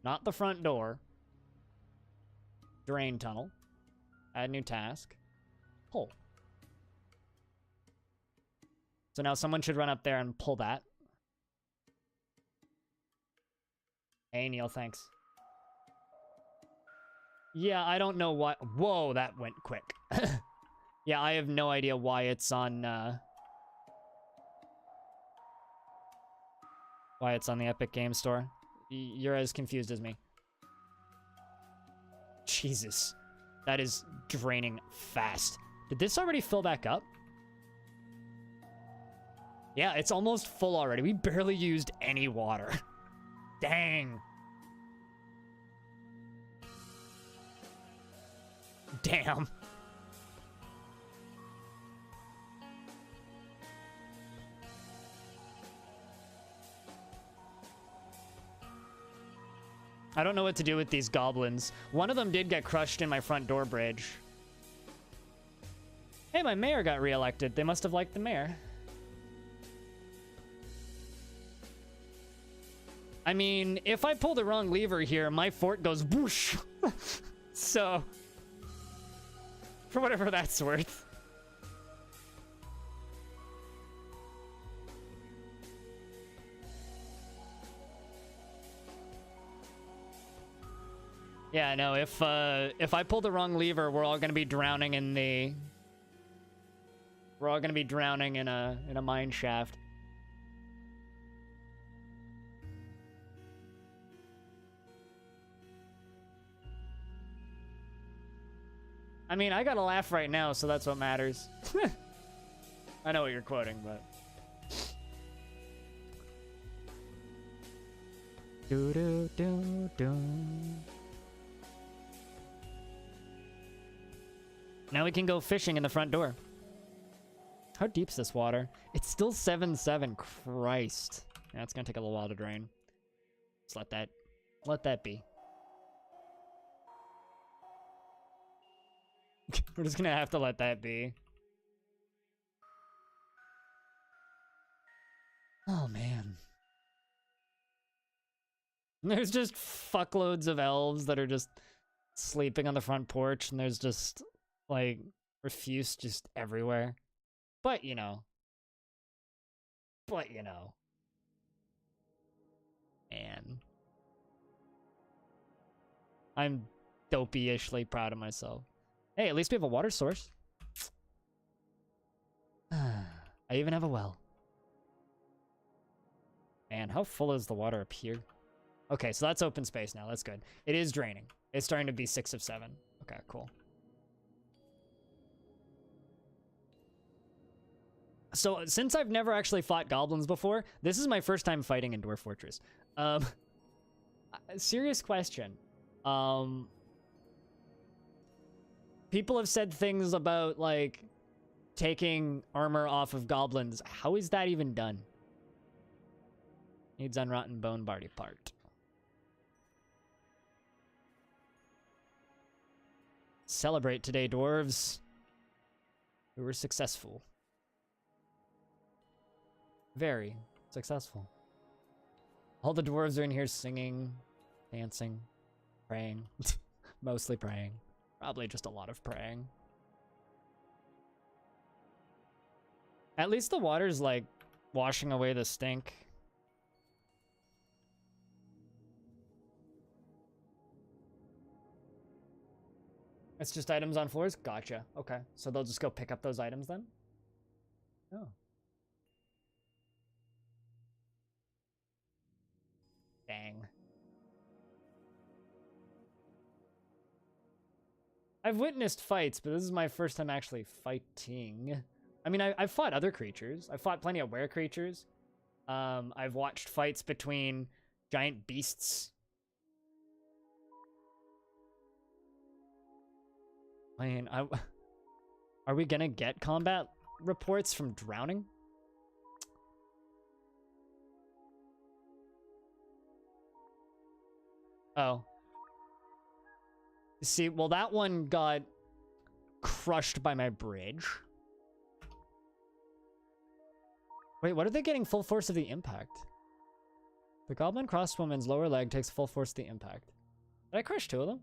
not the front door. Drain tunnel. Add new task. Pull. So now someone should run up there and pull that. Hey, Neil, thanks. Yeah, I don't know why. Whoa, that went quick. Yeah, I have no idea why it's on, why it's on the Epic Game Store. You're as confused as me. Jesus. That is draining fast. Did this already fill back up? Yeah, it's almost full already. We barely used any water. Dang. Damn. I don't know what to do with these goblins. One of them did get crushed in my front door bridge. Hey, my mayor got reelected. They must have liked the mayor. I mean, if I pull the wrong lever here, my fort goes whoosh. So, for whatever that's worth. Yeah, no, if I pull the wrong lever, we're all gonna be drowning in the... We're all gonna be drowning in a mine shaft. I mean, I gotta laugh right now, so that's what matters. I know what you're quoting, but... Now we can go fishing in the front door. How deep's this water? It's still 7-7. Christ. Yeah, it's gonna take a little while to drain. Just let that be. We're just gonna have to let that be. Oh, man. There's just fuckloads of elves that are just sleeping on the front porch, and there's just, like, refuse just everywhere. But, you know. Man. I'm dopey-ishly proud of myself. Hey, at least we have a water source. I even have a well. Man, how full is the water up here? Okay, so that's open space now. That's good. It is draining. It's starting to be 6 of 7. Okay, cool. So, since I've never actually fought goblins before, this is my first time fighting in Dwarf Fortress. Serious question. People have said things about, like, taking armor off of goblins. How is that even done? Needs unrotten bone body part. Celebrate today, dwarves. We were successful. Very successful. All the dwarves are in here singing, dancing, praying. Mostly praying. Probably just a lot of praying. At least the water's like washing away the stink. It's just items on floors? Gotcha. Okay. So they'll just go pick up those items then? Oh. Dang. I've witnessed fights, but this is my first time actually fighting. I mean, I've fought other creatures. I've fought plenty of were creatures. I've watched fights between giant beasts. I mean, are we gonna get combat reports from drowning? Oh. See, well, that one got crushed by my bridge. Wait, what are they getting full force of the impact? The goblin crossbowman's lower leg takes full force of the impact. Did I crush two of them?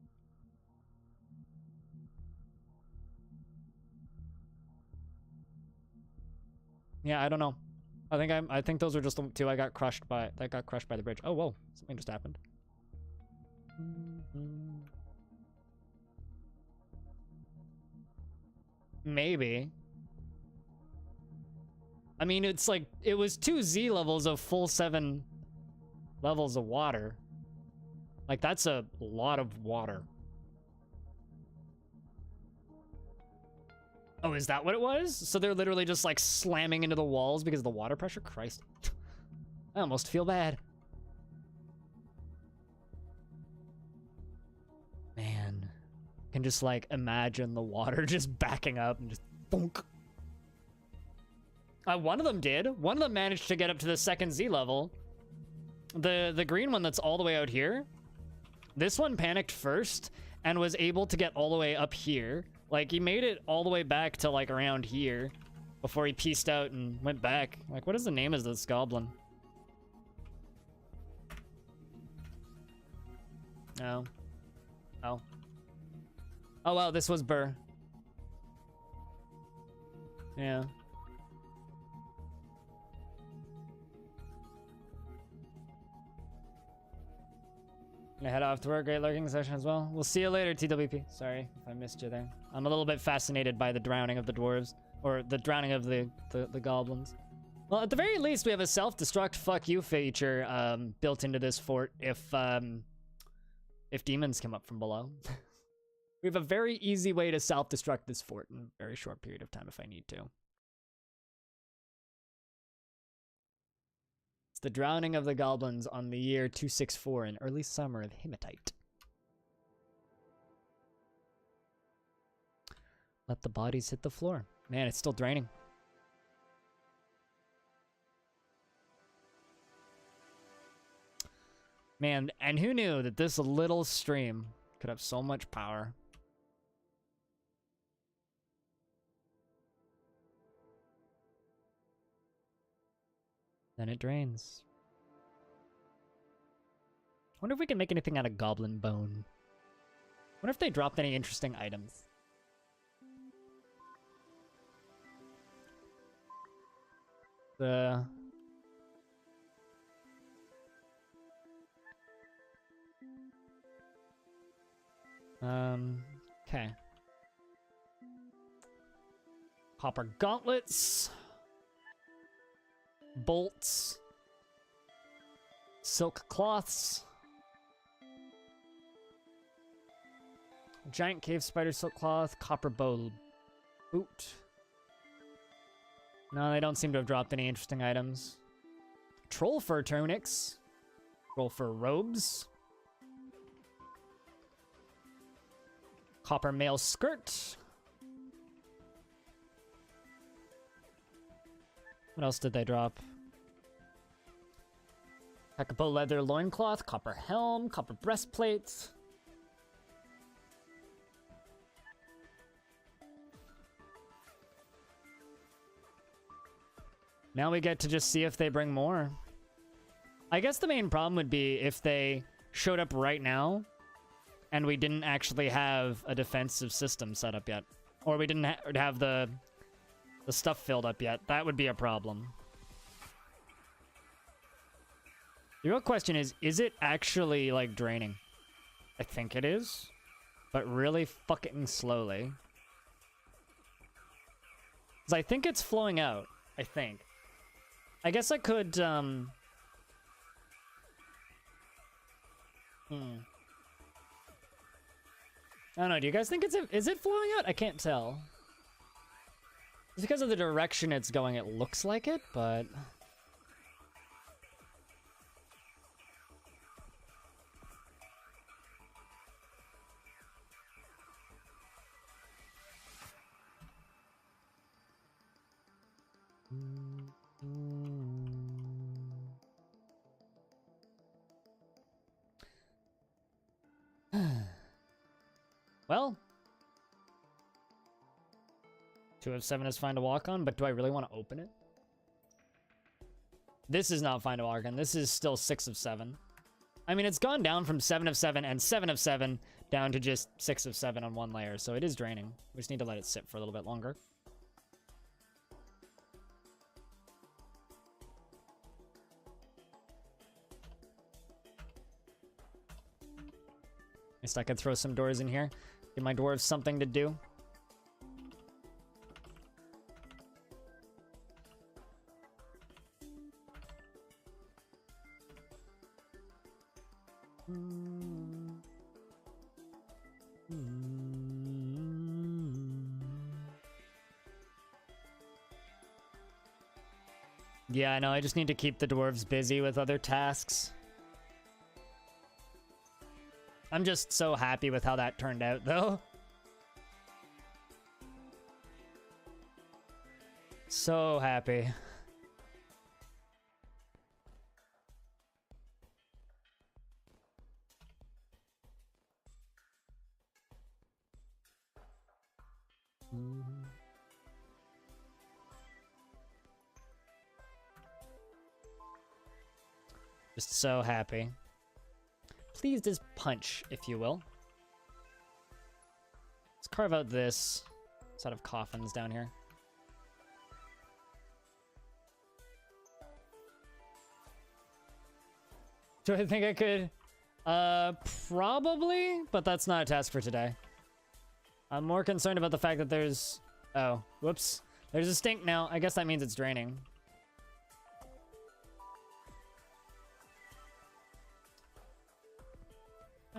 Yeah, I don't know. I think those are just the two I got crushed by. That got crushed by the bridge. Oh, whoa! Something just happened. Maybe. I mean, it's like it was 2 Z levels of full 7 levels of water. Like that's a lot of water. Oh, is that what it was? So they're literally just like slamming into the walls because of the water pressure? Christ. I almost feel bad. Man. I can just like imagine the water just backing up and just bonk. One of them did. One of them managed to get up to the 2nd Z level. The green one that's all the way out here. This one panicked first and was able to get all the way up here. Like, he made it all the way back to, like, around here before he pieced out and went back. Like, what is the name of this goblin? Oh. Oh. Oh, wow, this was Burr. Yeah. Gonna head off to work. Great lurking session as well. We'll see you later, TWP. Sorry if I missed you there. I'm a little bit fascinated by the drowning of the dwarves. Or the drowning of the goblins. Well, at the very least, we have a self-destruct fuck you feature built into this fort if demons come up from below. We have a very easy way to self-destruct this fort in a very short period of time if I need to. It's the drowning of the goblins on the year 264 in early summer of Hematite. Let the bodies hit the floor. Man, it's still draining. Man, and who knew that this little stream could have so much power? Then it drains. Wonder if we can make anything out of goblin bone. Wonder if they dropped any interesting items. Okay. Copper gauntlets. Bolts. Silk cloths. Giant cave spider silk cloth. Copper bow boot. No, they don't seem to have dropped any interesting items. Troll fur tunics. Troll fur robes. Copper mail skirt. What else did they drop? Kakapo leather loincloth, copper helm, copper breastplates. Now we get to just see if they bring more. I guess the main problem would be if they showed up right now and we didn't actually have a defensive system set up yet. Or we didn't have the stuff filled up yet. That would be a problem. The real question is it actually, like, draining? I think it is. But really fucking slowly. Because I think it's flowing out. I think. I guess I could, I don't know, do you guys think is it flowing out? I can't tell. It's because of the direction it's going, it looks like it, but... Well, 2 of 7 is fine to walk on, but do I really want to open it? This is not fine to walk on. This is still 6 of 7. I mean, it's gone down from 7 of 7 and 7 of 7 down to just 6 of 7 on one layer, so it is draining. We just need to let it sit for a little bit longer. At least I could throw some doors in here. Give my dwarves something to do. Yeah, I know. I just need to keep the dwarves busy with other tasks. I'm just so happy with how that turned out, though. So happy. Just so happy. Pleased as punch, if you will. Let's carve out this set of coffins down here. Do I think I could? Probably, but that's not a task for today. I'm more concerned about the fact that there's... Oh, whoops. There's a stink now. I guess that means it's draining.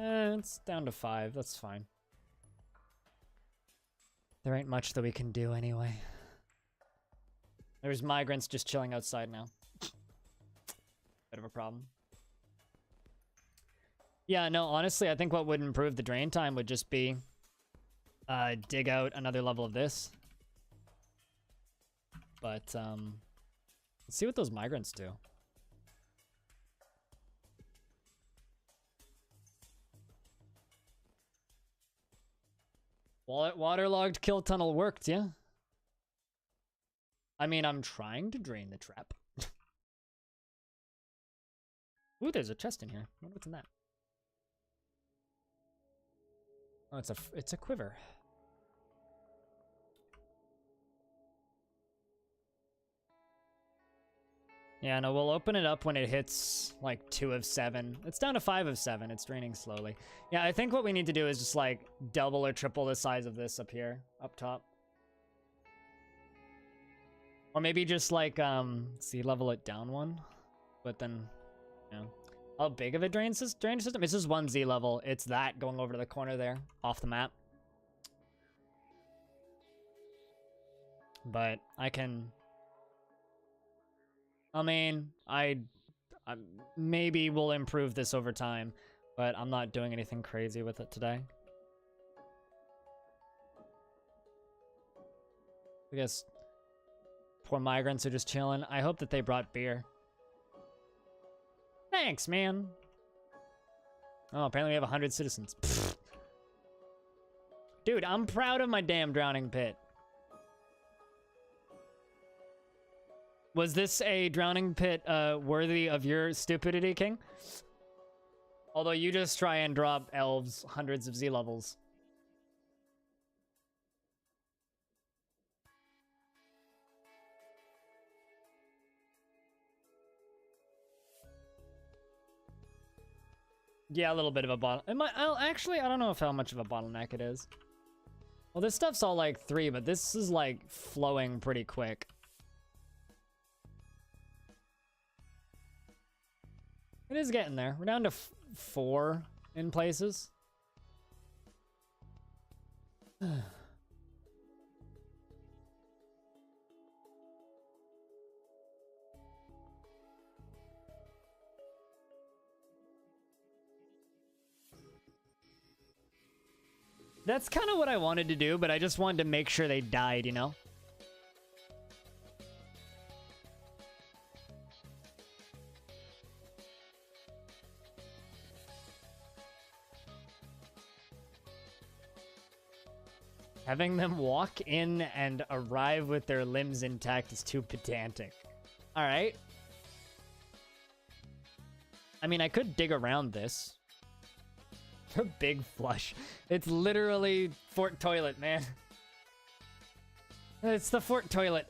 It's down to 5. That's fine. There ain't much that we can do anyway. There's migrants just chilling outside now. Bit of a problem. Yeah, no, honestly, I think what would improve the drain time would just be dig out another level of this. But, let's see what those migrants do. Waterlogged kill tunnel worked, yeah? I mean, I'm trying to drain the trap. Ooh, there's a chest in here. I wonder what's in that. Oh, it's a quiver. Yeah, no, we'll open it up when it hits, like, 2 of 7. It's down to 5 of 7. It's draining slowly. Yeah, I think what we need to do is just, like, double or triple the size of this up here, up top. Or maybe just, like, see, level it down 1. But then, you know. How big of a drainage system? It's just 1 Z level. It's that going over to the corner there, off the map. But I can... I mean, I maybe we'll improve this over time, but I'm not doing anything crazy with it today. I guess poor migrants are just chilling. I hope that they brought beer. Thanks, man. Oh, apparently we have 100 citizens. Pfft. Dude, I'm proud of my damn drowning pit. Was this a drowning pit worthy of your stupidity, King? Although you just try and drop elves hundreds of Z levels. Yeah, a little bit of a bottle. Actually, I don't know how much of a bottleneck it is. Well, this stuff's all like 3, but this is like flowing pretty quick. It is getting there. We're down to 4 in places. That's kind of what I wanted to do, but I just wanted to make sure they died, you know? Having them walk in and arrive with their limbs intact is too pedantic. Alright. I mean, I could dig around this. A big flush. It's literally Fort Toilet, man. It's the Fort Toilet.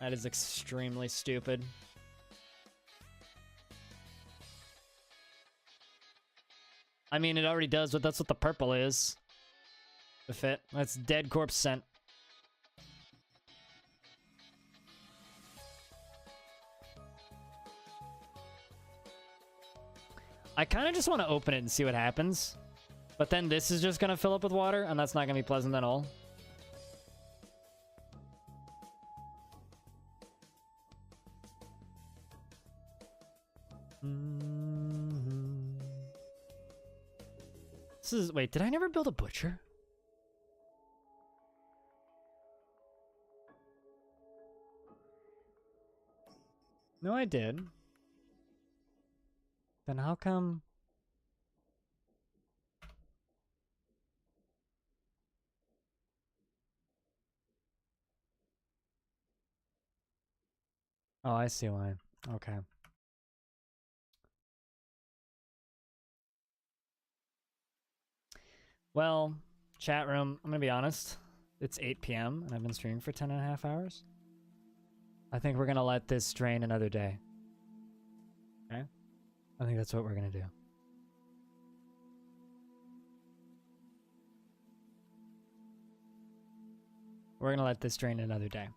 That is extremely stupid. I mean, it already does, but that's what the purple is. The fit. That's dead corpse scent. I kind of just want to open it and see what happens. But then this is just going to fill up with water, and that's not going to be pleasant at all. This is... Wait, did I never build a butcher? No, I did. Then how come... Oh, I see why. Okay. Well, chat room, I'm gonna be honest. It's 8 p.m. and I've been streaming for 10.5 hours. I think we're gonna let this drain another day. Okay? I think that's what we're gonna do. We're gonna let this drain another day.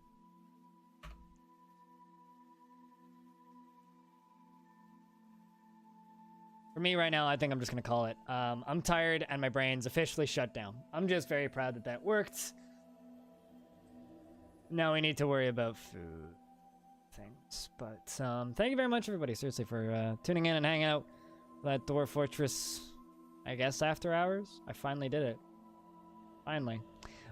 For me right now, I think I'm just gonna call it. I'm tired and my brain's officially shut down. I'm just very proud that that worked. Now we need to worry about food things. But thank you very much, everybody, seriously, for tuning in and hanging out at Dwarf Fortress, I guess, after hours. I finally did it. Finally.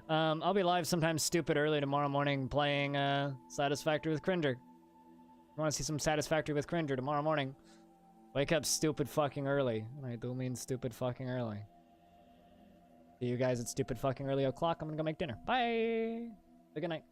I'll be live sometime stupid early tomorrow morning playing Satisfactory with Cringer. If you want to see some Satisfactory with Cringer tomorrow morning, wake up stupid fucking early. And I do mean stupid fucking early. See you guys at stupid fucking early o'clock. I'm gonna go make dinner. Bye! Have a good night.